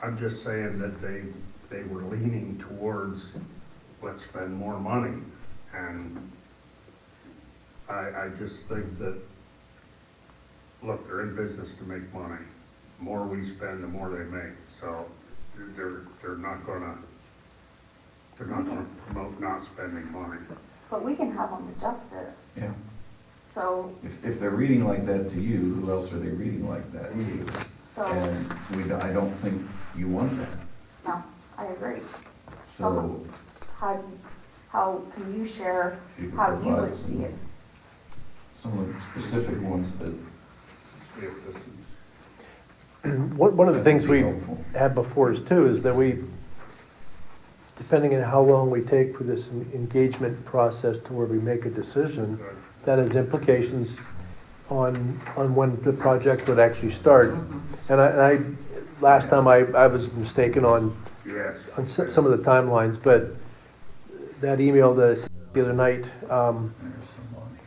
I'm just saying that they were leaning towards, let's spend more money. And I just think that, look, they're in business to make money. The more we spend, the more they make. So they're not gonna promote not spending money. But we can have them adjust it, Yeah. so, If they're reading like that to you, who else are they reading like that to? so, And I don't think you want that. no, I agree. So How can you share you can how you provide would see it? some of the specific ones that If this is One of the things we Helpful. had before us too is that we, depending on how long we take for this engagement process to where we make a decision, that has implications on when the project would actually start. And I last time I was mistaken on yes. some of the timelines, but that email that I sent the other night, there's some on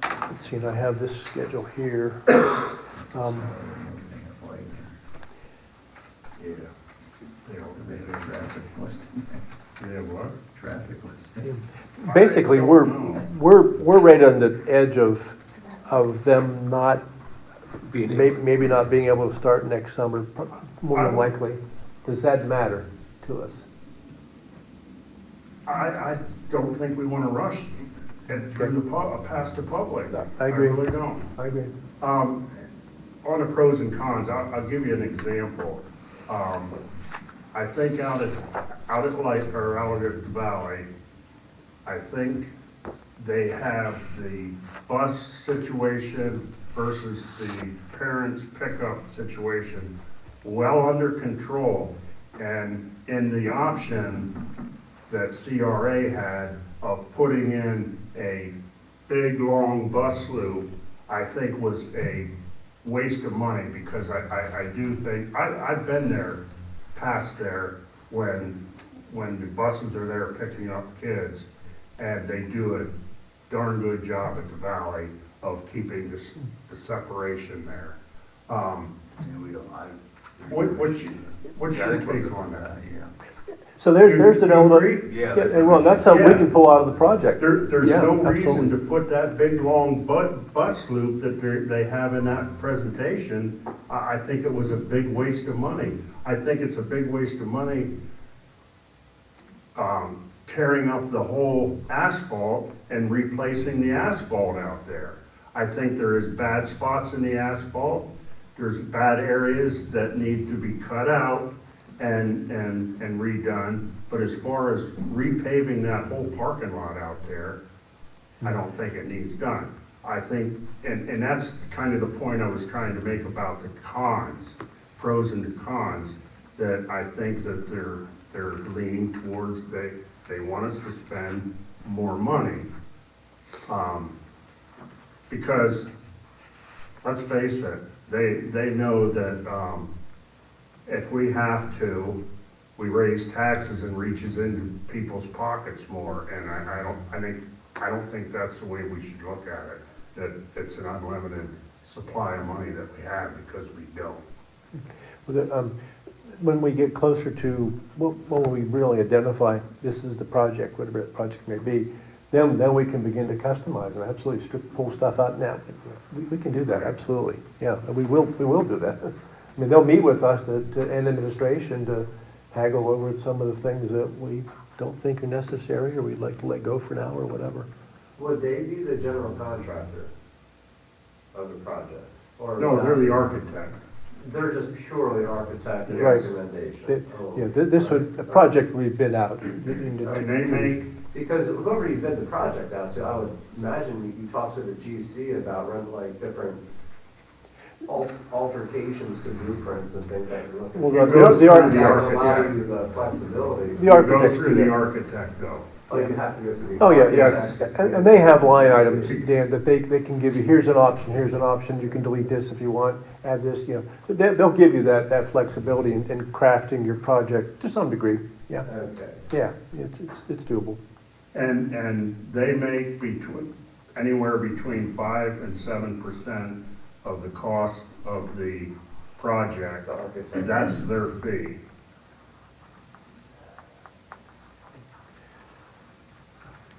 here. let's see, and I have this schedule here. Yeah. Yeah, what? Traffic was. Basically, we're right on the edge of them not, maybe not being able to start next summer, more than likely. Does that matter to us? I don't think we want to rush it through past the public. I agree. I really don't. I agree. On the pros and cons, I'll give you an example. I think out at Valley, I think they have the bus situation versus the parents pickup situation well under control. And in the option that CRA had of putting in a big, long bus loop, I think was a waste of money, because I do think, I've been there, past there, when the buses are there picking up kids, and they do a darn good job at the Valley of keeping the separation there. What's your take on that? So there's an element. agree? Yeah. Well, that's something we can pull out of the project. There's Yeah, no reason absolutely. to put that big, long bus loop that they have in that presentation. I think it was a big waste of money. I think it's a big waste of money tearing up the whole asphalt and replacing the asphalt out there. I think there is bad spots in the asphalt. There's bad areas that need to be cut out and redone. But as far as repaving that whole parking lot out there, I don't think it needs done. I think, and that's kind of the point I was trying to make about the cons, pros and the cons, that I think that they're leaning towards, they want us to spend more money. Because, let's face it, they know that if we have to, we raise taxes and reaches into people's pockets more, and I don't think that's the way we should look at it, that it's an unlimited supply of money that we have, because we don't. When we get closer to, when we really identify this is the project, whatever that project may be, then we can begin to customize and absolutely pull stuff out now. We can do that, absolutely, yeah, and we will do that. I mean, they'll meet with us and administration to haggle over some of the things that we don't think are necessary, or we'd like to let go for now, or whatever. Would they be the general contractor of the project? Or is No, that- they're the architect. They're just purely architect and Right. recommendations? Oh. Yeah, this would, a project we bid out. And they make, Because whoever you bid the project out to, I would imagine you talk to the GC about run like different altercations to blueprints and things that you're looking Well, for. the That would architect, allow you the flexibility. The architects go through do the that. architect though. Oh, you have to go through the. Oh, yeah, yeah, architect. and they have line items, Dan, that they can give you, here's an option, you can delete this if you want, add this, you know. They'll give you that flexibility in crafting your project to some degree, yeah. Okay. Yeah, it's doable. And they make anywhere between 5 and 7% of the cost of the project. The architect. And that's their fee.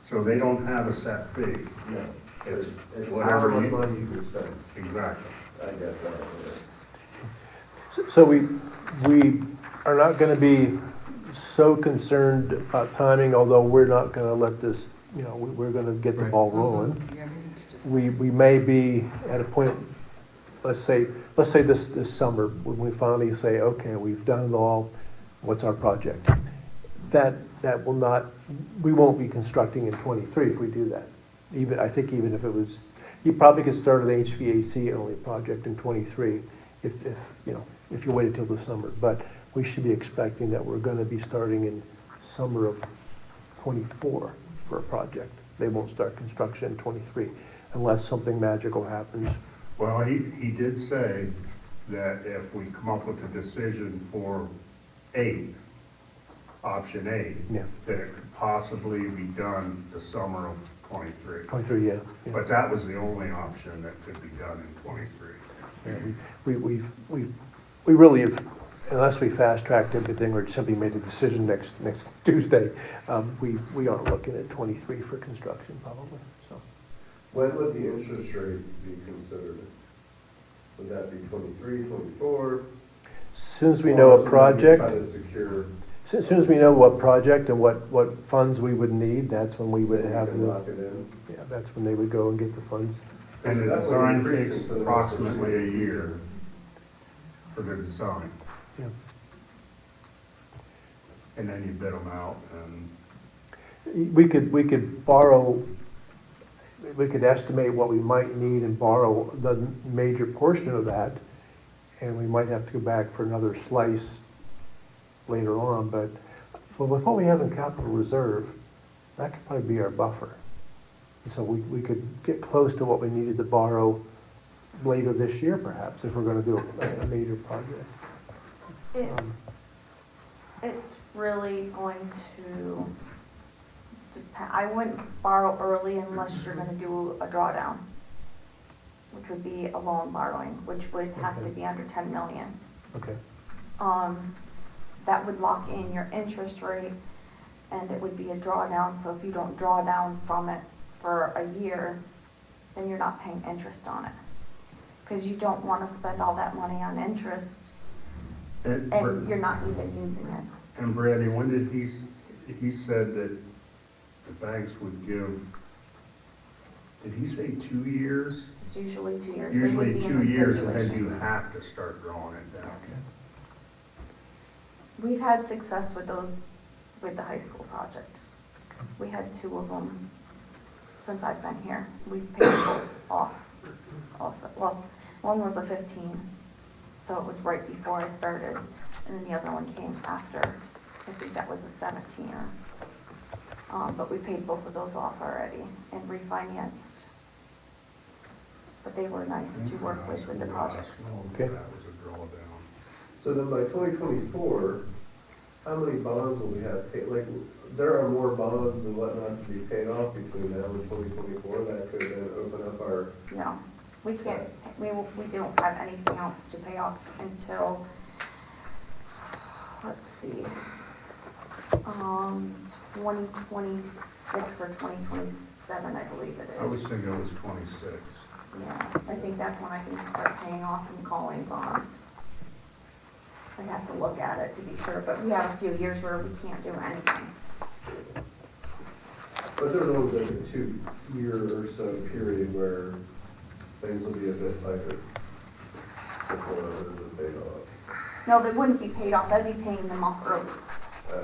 So they don't have a set fee. No, it's Whatever however much you- money you can spend. Exactly. I get that. So we are not gonna be so concerned about timing, although we're not gonna let this, you know, we're gonna get the ball rolling. We may be at a point, let's say this summer, when we finally say, okay, we've done it all, what's our project? That will not, we won't be constructing in '23 if we do that. I think even if it was, you probably could start an HVAC only project in '23 if you waited till the summer. But we should be expecting that we're gonna be starting in summer of '24 for a project. They won't start construction in '23 unless something magical happens. Well, he did say that if we come up with a decision for 8, option 8, Yeah. that it could possibly be done the summer of '23. '23, yeah. But that was the only option that could be done in '23. Yeah, we really have, unless we fast-tracked everything or simply made a decision next Tuesday, we aren't looking at '23 for construction probably, so. When would the interest rate be considered? Would that be 23, 24? As soon as we know a project, Try to secure. as soon as we know what project and what funds we would need, that's when we would then you have can the, lock it in. yeah, that's when they would go and get the funds. And the That would design increase takes it for the approximately rest a year for the design. Yeah. And then you bid them out and We could borrow, we could estimate what we might need and borrow the major portion of that, and we might have to go back for another slice later on, but with what we have in capital reserve, that could probably be our buffer. And so we could get close to what we needed to borrow later this year perhaps, if we're gonna do a major project. It's really going to depend, I wouldn't borrow early unless you're gonna do a drawdown, which would be a loan borrowing, which would have to be under 10 million. Okay, That would lock in your interest rate, and it would be a drawdown, so if you don't draw down from it for a year, then you're not paying interest on it. Because you don't want to spend all that money on interest, and you're not even using it. And Brandy, when did he said that the banks would give, did he say 2 years? It's usually 2 years. They would Usually be in 2 the years, and then situation. you have to start drawing it down. We've had success with those, with the high school project. We had 2 of them since I've been here. We've paid both off also. Well, one was a 15, so it was right before I started, and then the other one came after. I think that was a 17er. But we paid both of those off already and refinanced. But they were nice to work with the project. Okay. That was a drawdown. So then by 2024, How many bonds will we have paid, like, there are more bonds and whatnot to be paid off between now and 2024, that could then open up our, No, we can't, we don't have anything else to pay off until, let's see, 2026 or 2027, I believe it I was is. thinking it was 26. Yeah, I think that's when I can start paying off and calling bonds. I have to look at it to be sure, but we have a few years where we can't do anything. but there's always like a 2-year or so period where things will be a bit tighter before those are paid off. No, they wouldn't be paid off, I'd be paying them off early. Gotcha. I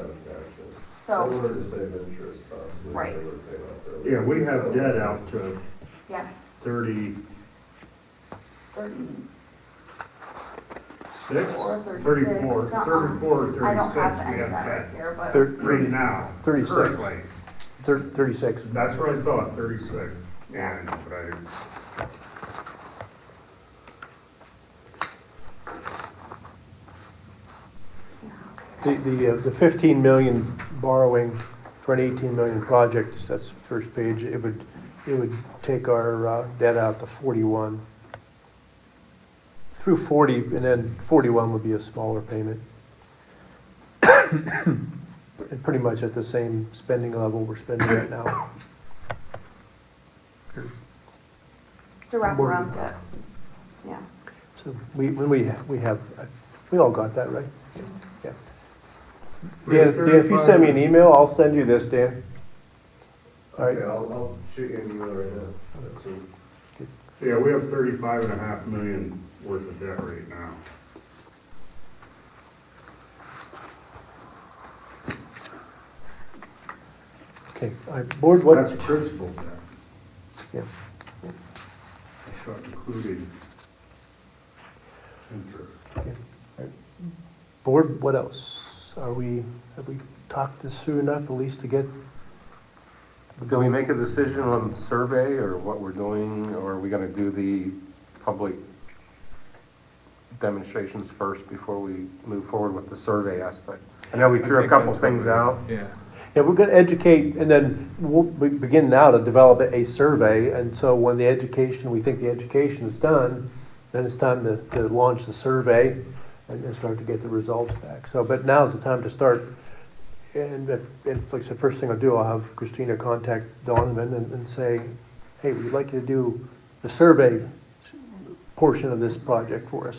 So, wanted to save interest possibly, Right. if they were paid off early. Yeah, we have debt out to yeah, 36, 34, 34, 34 or 36, I don't have we any of have that right debt. here, but. Right now, 36. currently. 36. That's what I thought, 36. And, but I, The 15 million borrowing for an 18 million project, that's the first page, it would take our debt out to 41. Through 40, and then 41 would be a smaller payment. And pretty much at the same spending level we're spending right now. It's a wraparound debt, yeah. So we all got that, right? Yeah. Dan, if you send me an email, I'll send you this, Dan. All right. Okay, I'll shoot you an email right now. That's sweet. yeah, we have 35.5 million worth of debt right now. Okay, all right, board, what? That's principal debt. Yeah. That's not including interest. Okay, all right. Board, what else? Have we talked this through enough, at least to get? Do we make a decision on the survey or what we're doing, or are we gonna do the public demonstrations first before we move forward with the survey aspect? I know we threw a think couple that's things what out. Yeah. Yeah, we're gonna educate, and then we'll begin now to develop a survey, and so when the education, we think the education is done, then it's time to launch the survey and start to get the results back. So, but now's the time to start, and if like the first thing I'll do, I'll have Christina contact Donovan and say, hey, we'd like you to do the survey portion of this project for us.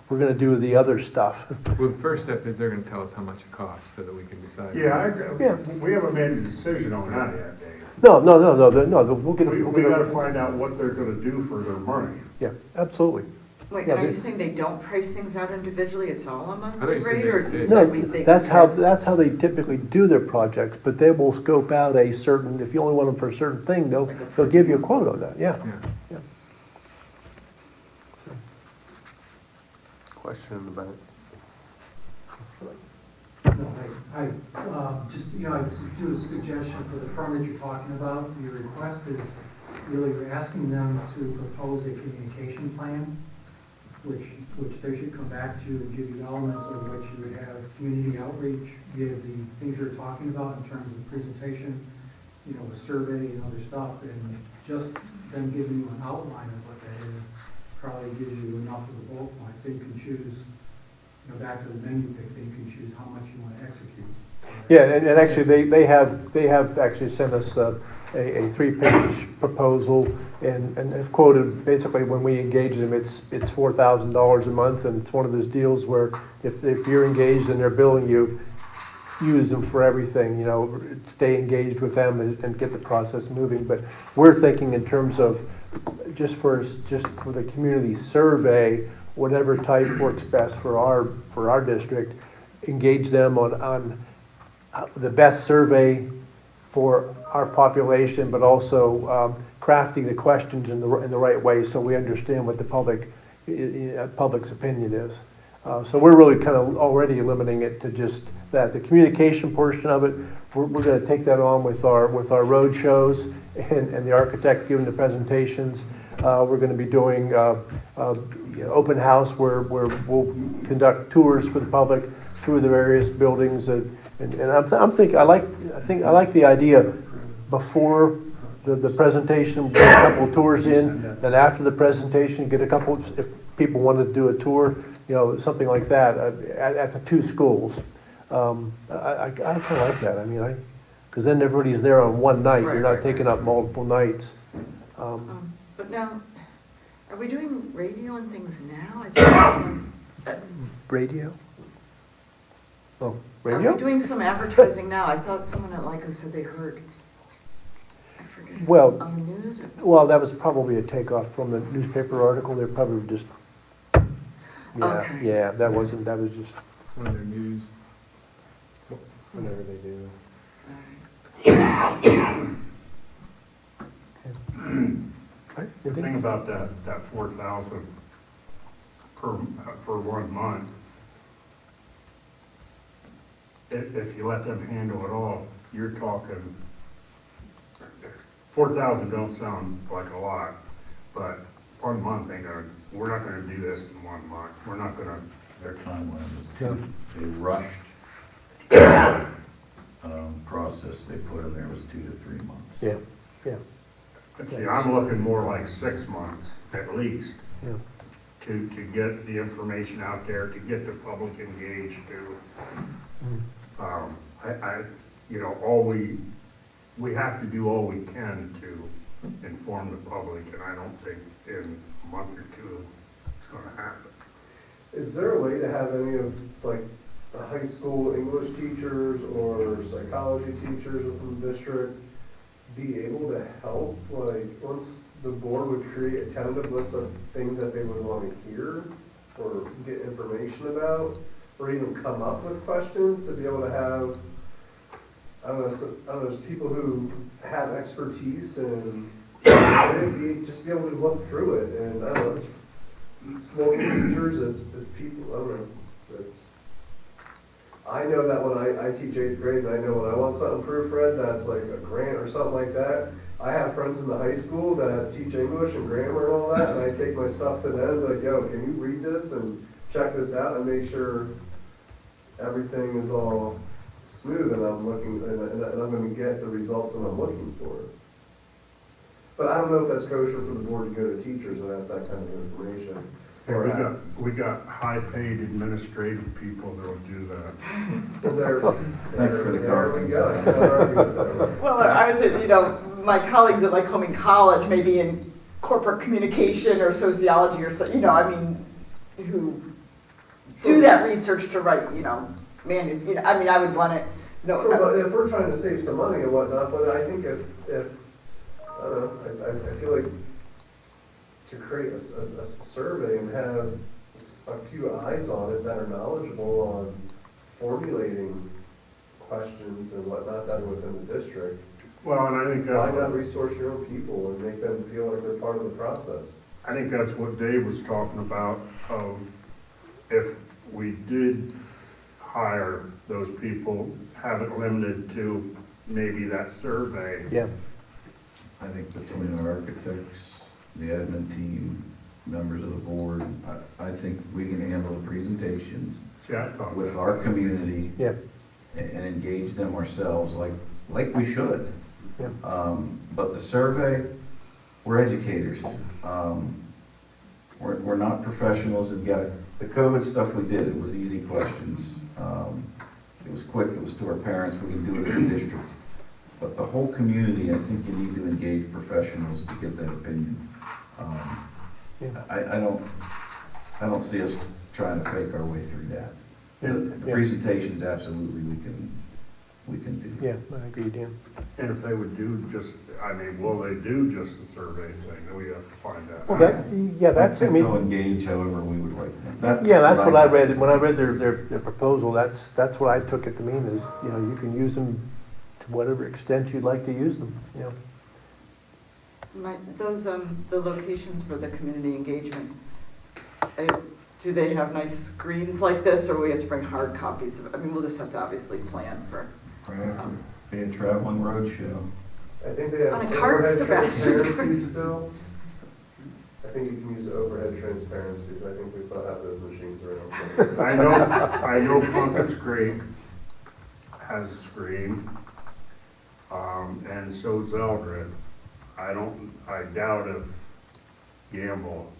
We're gonna do the other stuff. Well, the first step is they're gonna tell us how much it costs so that we can decide. Yeah, Yeah. we haven't made a decision on that yet, Dave. No, we'll get. We gotta find out what they're gonna do for their money. Yeah, absolutely. Wait, Yeah, and are you but- saying they don't price things out individually, it's all a I thought monthly you said rate, they or did. you No, said we think? that's how they typically do their projects, but they will scope out a certain, if you only want them for a certain thing, they'll give you a quote on that, yeah. Yeah. Yeah. Question in the back. No, I just, I'd do a suggestion for the firm that you're talking about. Your request is really, you're asking them to propose a communication plan, which they should come back to and give you elements of which you would have community outreach, give the things you're talking about in terms of presentation, a survey and other stuff, and just them giving you an outline of what that is probably gives you enough of the bullet points. Then you can choose, back to the menu pick, then you can choose how much you want to execute. Yeah, and actually, they have actually sent us a 3-page proposal, and have quoted, basically, when we engage them, it's $4,000 a month, and it's one of those deals where if you're engaged and they're billing you, use them for everything, stay engaged with them and get the process moving. But we're thinking in terms of just for the community survey, whatever type works best for our district, engage them on the best survey for our population, but also crafting the questions in the right way so we understand what the public's opinion is. So we're really kind of already limiting it to just that. The communication portion of it, we're going to take that on with our road shows and the architect giving the presentations. We're going to be doing open house where we'll conduct tours for the public, through the various buildings, and I'm thinking, I like the idea before the presentation, get a couple of tours in, then after the presentation, get a couple, if people wanted to do a tour, you know, something like that, at the two schools. I kind of like that, I mean, because then everybody's there on one night, you're not taking up multiple nights. But now, are we doing radio and things now? I think Radio? Oh, Are radio? we doing some advertising now? I thought someone at LICO said they heard, I forget, Well, on the news? well, that was probably a takeoff from the newspaper article, they're probably just, yeah, Okay. yeah, that was just When they're news. whatever they do. Right, The anything? thing about that 4,000 for 1 month, if you let them handle it all, you're talking, 4,000 don't sound like a lot, but 1 month we're not gonna do this in 1 month. We're not gonna, Their timeline Yeah. was, a rushed process they put in there was 2 to 3 months. Yeah, yeah, see, I'm looking more like 6 months at least yeah. to get the information out there, to get the public engaged, you know, we have to do all we can to inform the public, and I don't think in a month or two it's gonna happen. Is there a way to have any of, like, the high school English teachers or psychology teachers within the district be able to help? Like, once the board would create a tentative list of things that they would want to hear or get information about, or even come up with questions to be able to have, I don't know, just people who have expertise and just be able to look through it, and I don't know, it's local teachers, it's people, I don't know, I know that when I teach 8th grade, and I know when I want something proofread that's like a grant or something like that, I have friends in the high school that teach English and grammar and all that, and I take my stuff to them, like, yo, can you read this and check this out and make sure everything is all smooth and I'm looking, and I'm gonna get the results that I'm looking for. But I don't know if that's kosher for the board to go to teachers and ask that kind of information. And we got high-paid administrative people that'll do that. Thanks for the There we confidence. go. Can't argue with that. Well, I would say, you know, my colleagues at Lycoming College, maybe in corporate communication or sociology or so, you know, I mean, who do that research to write, you know, you know, I mean, I would want to know. Sure, but if we're trying to save some money and whatnot, but I think if I don't know, I feel like to create a survey and have a few eyes on it that are knowledgeable on formulating questions and whatnot that are within the district. Well, and I think Why not resource your own people and make them feel like they're part of the process? I think that's what Dave was talking about, if we did hire those people, have it limited to maybe that survey. Yeah, I think between our architects, the admin team, members of the board, I think we can handle the presentations See, I thought with that. our community yeah, and engage them ourselves like we should. yeah. But the survey, we're educators. We're not professionals and got the COVID stuff we did, it was easy questions. It was quick, it was to our parents, we can do it in the district. But the whole community, I think you need to engage professionals to get that opinion. I don't see us trying to fake our way through that. The presentations, absolutely, we can do. Yeah, I agree, Dan. And if they would do just, I mean, will they do just the survey thing? We have to find out. Well, that's, I think mean, they'll engage however we would like them. yeah, that's what I read, when I read their proposal, that's what I took it to mean, is, you know, you can use them to whatever extent you'd like to use them, you know. Those, the locations for the community engagement, do they have nice screens like this, or we have to bring hard copies of it? I mean, we'll just have to obviously plan for. Be a traveling road show. I think they have On a cart, overhead Sebastian. transparency still. I think you can use overhead transparencies. I think we still have those machines around. I know Plunkett's Creek has a screen, and so does Eldred. I doubt if Gamble,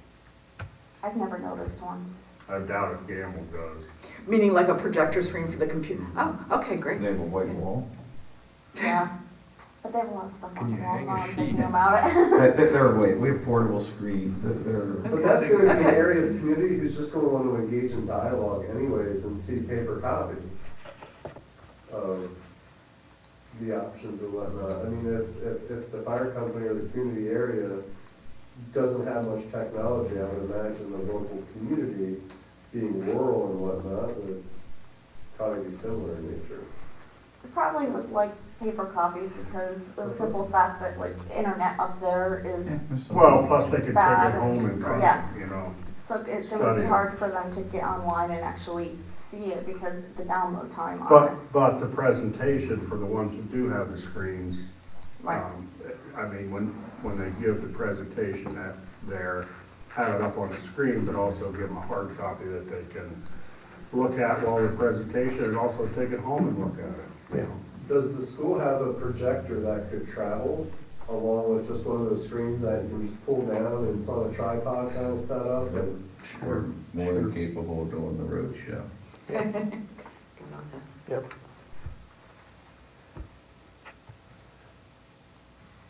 I've never noticed one. I doubt if Gamble does. Meaning like a projector screen for the computer? Oh, okay, great. They have a white wall. Yeah. But they have a lot of stuff Can on the you wall hang now, a I'm sheet? thinking about it. We have portable screens, they're. But that's going to be an Okay. area of the community who's just going to want to engage in dialogue anyways and see paper copy of the options and whatnot. I mean, if the fire company or the community area doesn't have much technology, I would imagine the local community, being rural and whatnot, would probably be similar in nature. I probably would like paper copies because of the simple fact that like internet up there is, Well, plus they could take Bad. it home and, Yeah. you know. so it would Study. be hard for them to get online and actually see it because the download time on it. But the presentation for the ones that do have the screens, Right. I mean, when they give the presentation have it up on the screen, but also give them a hard copy that they can look at while the presentation and also take it home and look at it. Yeah. Does the school have a projector that could travel along with just one of those screens that you can just pull down and it's on a tripod kind of setup? And We're more than capable of doing the road show. Yep.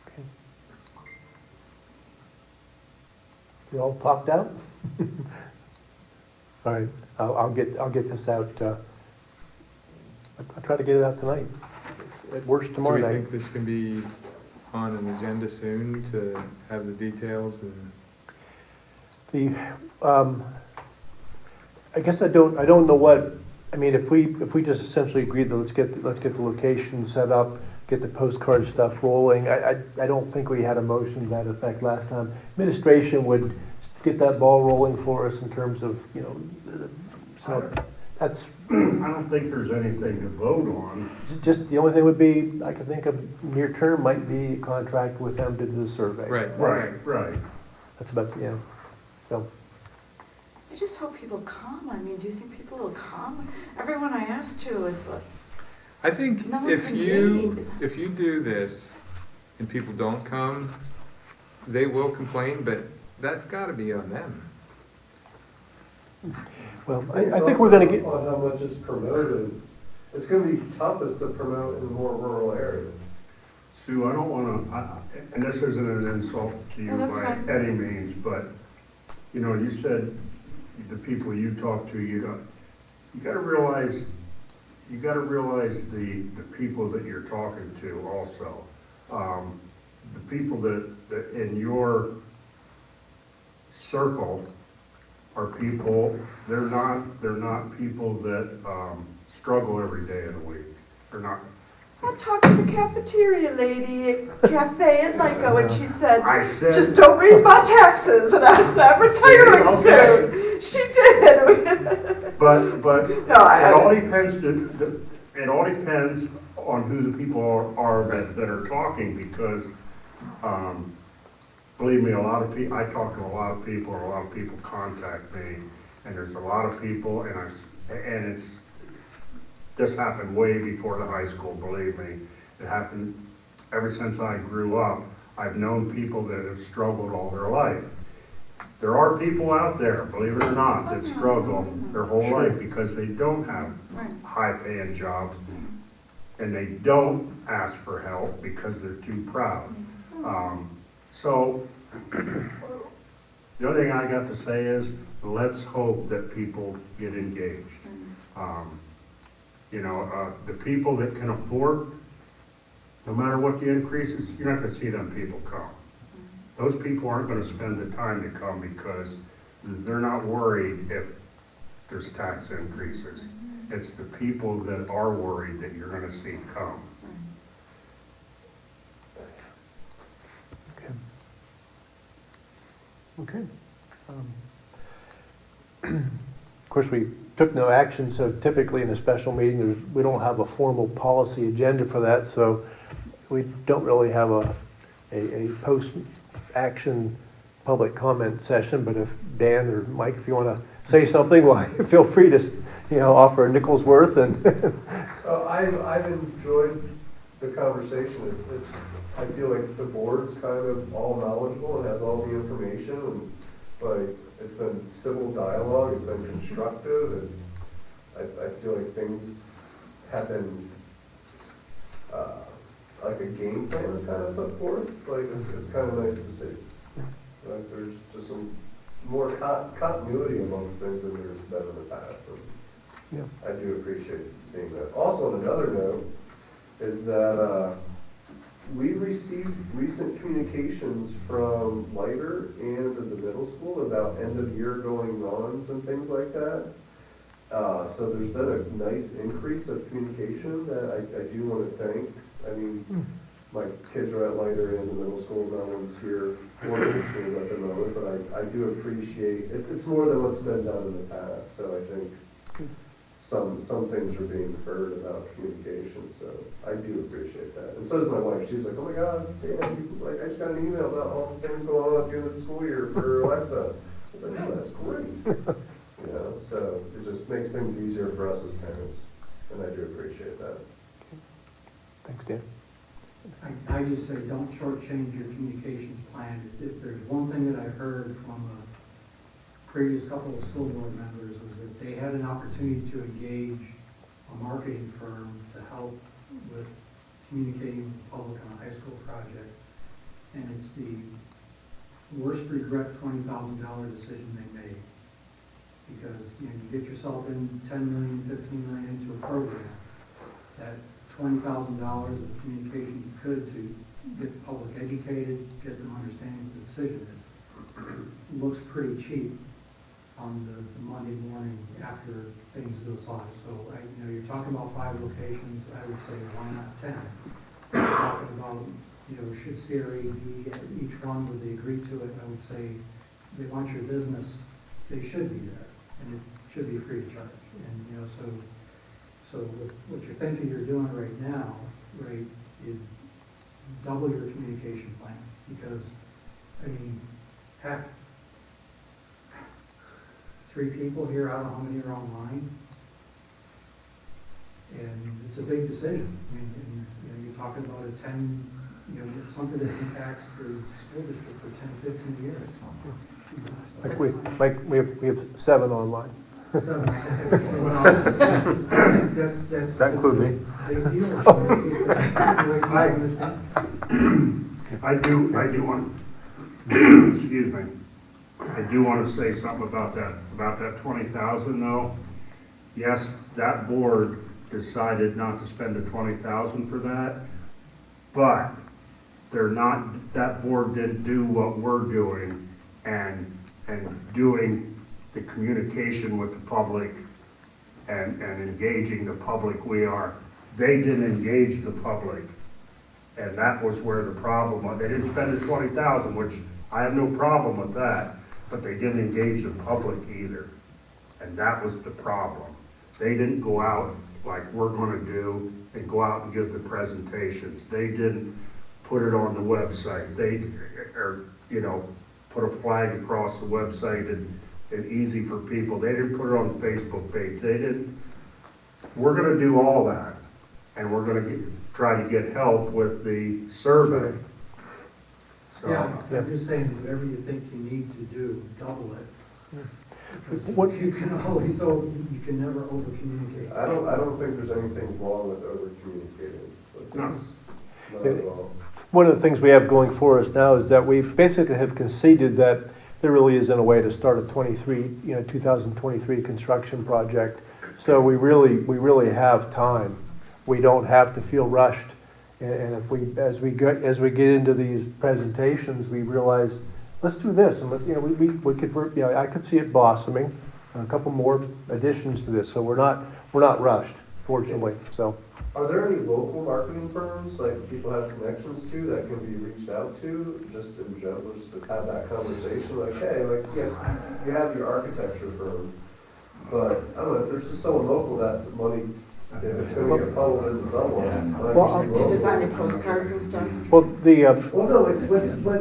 Okay. You all talked out? All right, I'll get this out, I'll try to get it out tonight. At worst Do tomorrow we night. think this can be on an agenda soon to have the details and? I guess I don't know what, I mean, if we just essentially agree that let's get the location set up, get the postcard stuff rolling, I don't think we had a motion to that effect last time. Administration would get that ball rolling for us in terms of, so that's, I don't think there's anything to vote on. just, the only thing would be, I could think of near term might be a contract with them to do the survey. Right. That's about, so. I just hope people come. I mean, do you think people will come? Everyone I asked to is like, I think No one's if you engaged. do this and people don't come, they will complain, but that's gotta be on them. Well, It's I think also we're gonna get, on how much is promoted. It's going to be toughest to promote in more rural areas. Sue, I don't want to, and this isn't an insult to you No, that's by fine. any means, but, you said the people you talk to, you gotta realize the people that you're talking to also. The people that in your circle are people, they're not people that, struggle every day of the week. They're not. I talked to the cafeteria lady at Cafe in Lyco, and she said, I said- just don't raise my taxes, and I said, I'm retiring Okay. soon. She did. But No, I- it all depends, it all depends on who the people are that are talking, because, believe me, I talk to a lot of people, or a lot of people contact me, and there's a lot of people, and this happened way before the high school, believe me. It happened ever since I grew up. I've known people that have struggled all their life. There are people out there, believe it or not, that struggle their whole life because they don't have high-paying jobs, and they don't ask for help because they're too proud. So, the only thing I got to say is, let's hope that people get engaged. The people that can afford, no matter what the increase is, you're not gonna see them people come. Those people aren't gonna spend the time to come because they're not worried if there's tax increases. It's the people that are worried that you're gonna see come. okay. Of course, we took no action, so typically in a special meeting, we don't have a formal policy agenda for that, so we don't really have a post-action public comment session, but if Dan or Mike, if you want to say something, well, feel free to, offer a nickel's worth and. I've enjoyed the conversation. I feel like the board's kind of all knowledgeable and has all the information, and like it's been civil dialogue, it's been constructive. I feel like things have been like a game plan is kind of put forth. Like it's kind of nice to see. Like there's just some more continuity amongst things than there's been in the past. And I do appreciate seeing that. Also, on another note, is that we received recent communications from Lighter and the middle school about end of year going ons and things like that. So there's been a nice increase of communication that I do want to thank. I mean, my kids are at Lighter and the middle school, no one's here for the schools at the moment, but I do appreciate, it's more than what's been done in the past, so I think some things are being heard about communication, so I do appreciate that. And so does my wife. She's like, oh my God, Dan, like, I just got an email about all the things going on at the end of the school year for Alexa. I was like, oh, that's great. So it just makes things easier for us as parents, and I do appreciate that. Thanks, Dan. I just say, don't shortchange your communications plan. If there's one thing that I've heard from a previous couple of school board members was that they had an opportunity to engage a marketing firm to help with communicating with the public on a high school project. And it's the worst regret $20,000 decision they made. Because you get yourself in $10 million, $15 million into a program, that $20,000 of communication you could to get the public educated, get them understanding what the decision is, looks pretty cheap on the Monday morning after things go live. So, you're talking about 5 locations. I would say, why not 10? You're talking about, should CRE be at each one? Would they agree to it? I would say, they want your business. They should be there, and it should be free of charge. And so what you're thinking you're doing right now, right, is double your communication plan, because heck, 3 people here out of how many are online, and it's a big decision. You're talking about a 10, something that impacts the school district for 10, 15 years. We have 7 online. That's That include me? Big deal. I do want, excuse me, I do want to say something about that 20,000 though. Yes, that board decided not to spend the 20,000 for that, but that board didn't do what we're doing and doing the communication with the public and engaging the public. They didn't engage the public, and that was where the problem was. They didn't spend the 20,000, which I have no problem with that, but they didn't engage the public either, and that was the problem. They didn't go out like we're going to do and go out and give the presentations. They didn't put it on the website. Put a flag across the website and easy for people. They didn't put it on the Facebook page. We're going to do all that, and we're going to try to get help with the survey. So, I'm just saying, whatever you think you need to do, double it. What You can never over communicate. I don't think there's anything wrong with over communicating. No. Not at all. One of the things we have going for us now is that we basically have conceded that there really isn't a way to start a 2023 construction project. So we really have time. We don't have to feel rushed. And if as we get into these presentations, we realize, let's do this, and we could, I could see it blossoming, a couple more additions to this. So we're not rushed, fortunately. So. Are there any local marketing firms, like people have connections to, that can be reached out to, just in general, just to have that conversation? Like, hey, yes, you have your architecture firm, but I don't know, if there's just someone local that money If it's gonna get funneled into someone. Well, To design your postcards and stuff? Well, Well, no,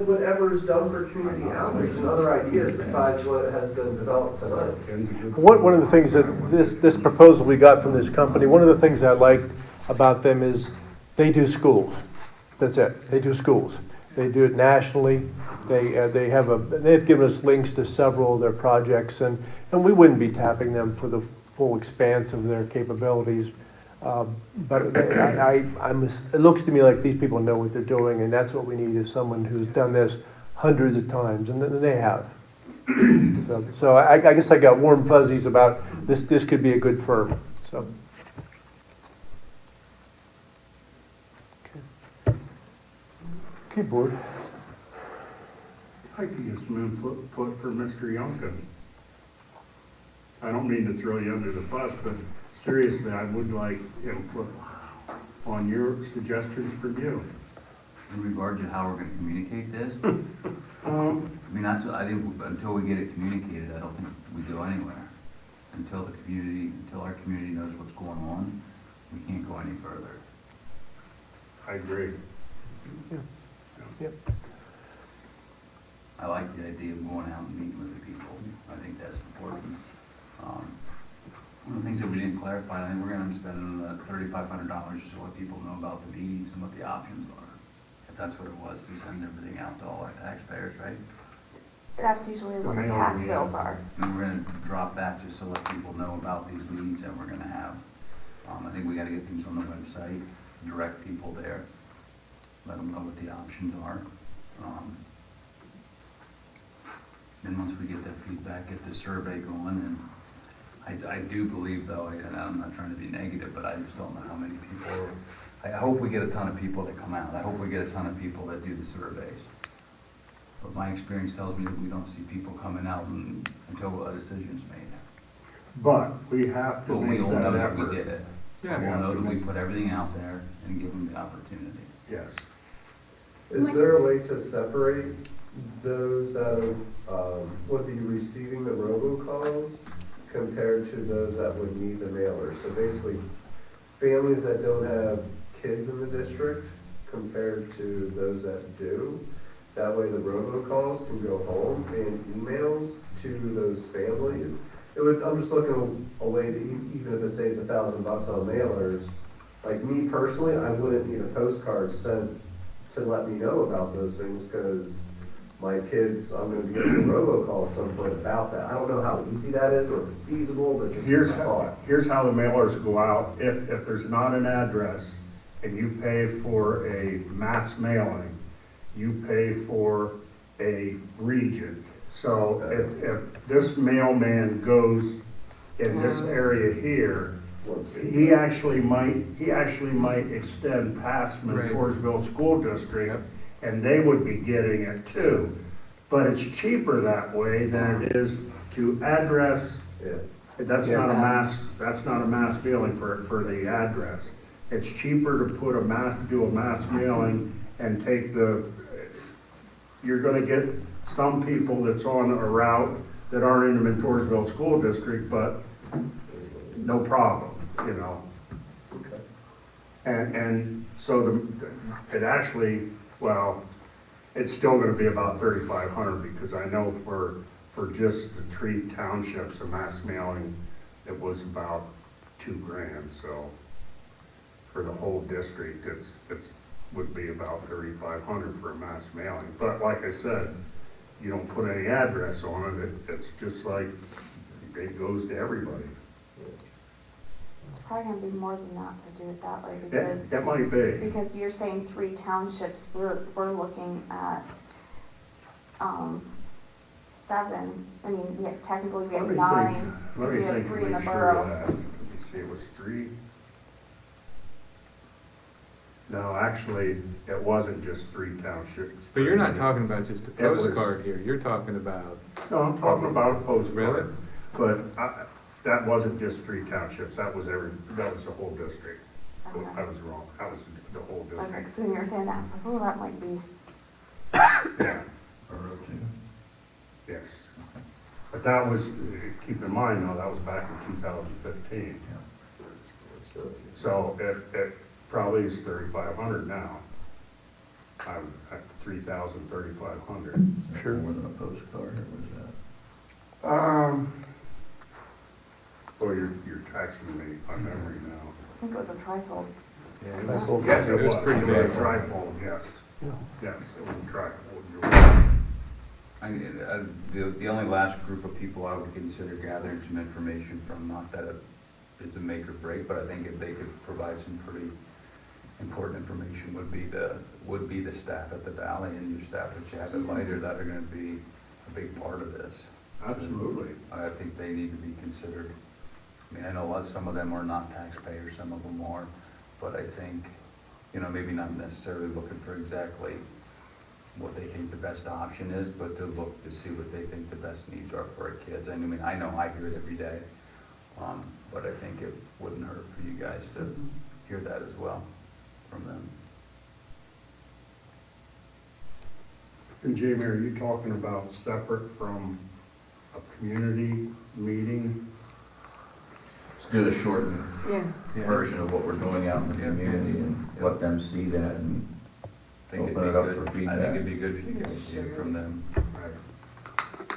whatever's done for community outreach and other ideas besides what has been developed tonight. one of the things that this proposal we got from this company, one of the things I liked about them is they do schools. That's it. They do schools. They do it nationally. They've given us links to several of their projects, and we wouldn't be tapping them for the full expanse of their capabilities. But it looks to me like these people know what they're doing, and that's what we need, is someone who's done this hundreds of times, and they have. So I guess I got warm fuzzies about this could be a good firm, so. Okay, board. I could get some input for Mr. Youngkin. I don't mean to throw you under the bus, but seriously, I would like input on your suggestions from you. In regard to how we're gonna communicate this, I mean, I think until we get it communicated, I don't think we go anywhere. Until our community knows what's going on, we can't go any further. I agree. Yep. I like the idea of going out and meeting with the people. I think that's important. One of the things that we didn't clarify, I think we're gonna spend $3,500 just to let people know about the meetings and what the options are. If that's what it was, to send everything out to all our taxpayers, right? That's usually what the tax bills are. And we're gonna drop that just to let people know about these meetings that we're gonna have. I think we gotta get things on the website, direct people there, let them know what the options are. Then once we get that feedback, get the survey going, and I do believe though, and I'm not trying to be negative, but I just don't know how many people, I hope we get a ton of people that come out. I hope we get a ton of people that do the surveys. But my experience tells me that we don't see people coming out until a decision's made. But we have to But make we'll that know that effort. we did it. Yeah, We'll know that we put everything out there and give them the opportunity. Yes. Is there a way to separate those that would be receiving the robocalls compared to those that would need the mailer? So basically, families that don't have kids in the district compared to those that do. That way the robocalls can go home and emails to those families. I'm just looking at a way that even if it saves $1,000 on mailers, like me personally, I wouldn't need a postcard sent to let me know about those things, because my kids, I'm going to be getting a robocall at some point about that. I don't know how easy that is or if it's feasible, but just Here's a thought. how the mailers go out. If there's not an address and you pay for a mass mailing, you pay for a region. So if this mailman goes in this area here, he actually might extend past Montoursville School District, and they would be getting it too. But it's cheaper that way than it is to address. That's not a mass mailing for the address. It's cheaper to do a mass mailing and take you're gonna get some people that's on a route that aren't in the Montoursville School District, but no problem, you know. And so it actually, well, it's still gonna be about $3,500, because I know for just the 3 townships, a mass mailing, it was about $2,000, so for the whole district, it would be about $3,500 for a mass mailing. But like I said, you don't put any address on it, it's just like, it goes to everybody. It's probably gonna be more than that to do it that way, because. That might be. Because you're saying 3 townships, we're looking at, 7, I mean, yeah, technically we have 9, Let me we have think, 3 in the make sure borough. of that. Let me see, it was 3. No, actually, it wasn't just 3 townships. But you're not talking about just a It was- postcard here, you're talking about, No, I'm talking about a postcard. Really? But that wasn't just 3 townships, that was the whole district. Okay. I was wrong, that was the whole Okay, district. so when you were saying that, I was like, oh, that might be, Yeah, yes. But that was, keep in mind though, that was back in 2015. So it probably is 3,500 now. I'm at 3,000, 3,500. Sure. More than a postcard, or was that? Or you're taxing me on memory now. I think it was a trifold. Yeah, Yes, it was pretty It big. was a trifold, yes. Yeah. Yes, it was a trifold. You're right. The only last group of people I would consider gathering some information from, not that it's a make or break, but I think if they could provide some pretty important information would be the staff at the Valley and your staff at Chabot Lighter that are gonna be a big part of this. Absolutely. I think they need to be considered. I mean, I know some of them are not taxpayers, some of them are, but I think, maybe not necessarily looking for exactly what they think the best option is, but to look to see what they think the best needs are for our kids. I mean, I know I hear it every day, but I think it wouldn't hurt for you guys to hear that as well from them. And Jamie, are you talking about separate from a community meeting? Let's do a shortened Yeah. version of what we're doing out in the community and let them see that and I think open it up for I think feedback. it'd be good for you guys to hear from them. Right.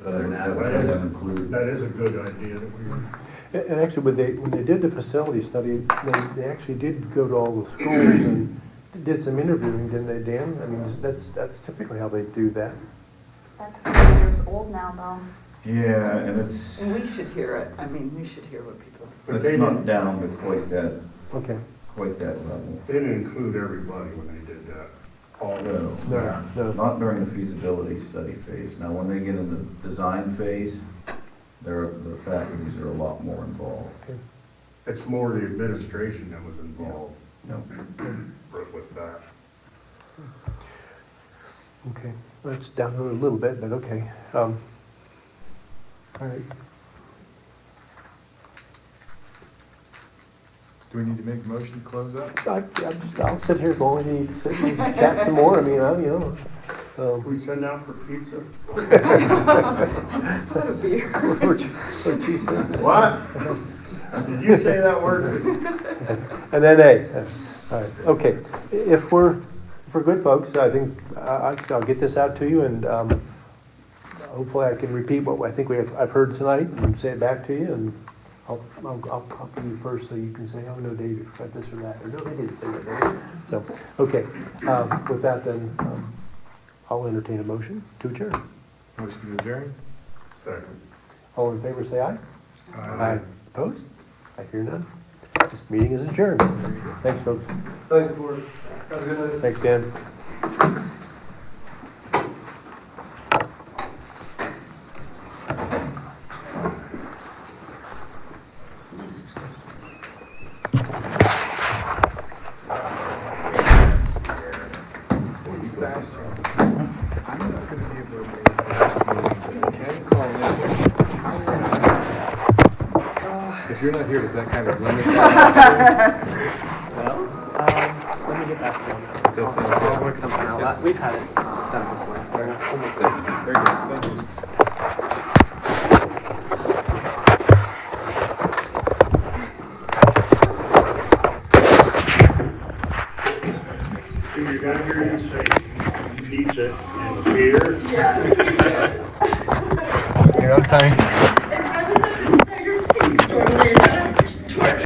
Other than that, That that is- doesn't include. That is a good idea that we, And actually, when they did the facility study, they actually did go to all the schools and did some interviewing, didn't they, Dan? I mean, that's typically how they do that. That's 4 years old now, though. Yeah, and it's, And we should hear it. I mean, we should hear what people. but they it's not didn't, down to quite that Okay. level. they didn't include everybody when they did that. All No, No. not during the feasibility study phase. Now, when they get in the design phase, the faculties are a lot more involved. It's more the administration that was involved No. with that. Okay, that's down a little bit, but okay. All right. Do we need to make a motion to close up? I'll sit here as long as you need to sit and chat some more. I mean, We send out for pizza? What a beer. What? Did you say that word? And then A. All right, okay. If we're good folks, I think I'll get this out to you, and hopefully I can repeat what I think I've heard tonight and say it back to you, and I'll copy you first so you can say, oh, no, David said this or that, or no, they didn't say that, David. So, okay. With that, then, I'll entertain a motion to adjourn. Motion to adjourn? Second. All in favor, say aye. Aye. Opposed? I hear none. This meeting is adjourned. Thanks, folks. Thanks, Board. Have a good night. Thanks, Dan. I'm not going to be able to make this meeting, but can call in. If you're not here, does that kind of limit that? Well, let me get back to you. That sounds good. I'll work something out. We've had it done before. So we'll make that. Very good, thank you. So you're down here, you say pizza and beer? You're on time.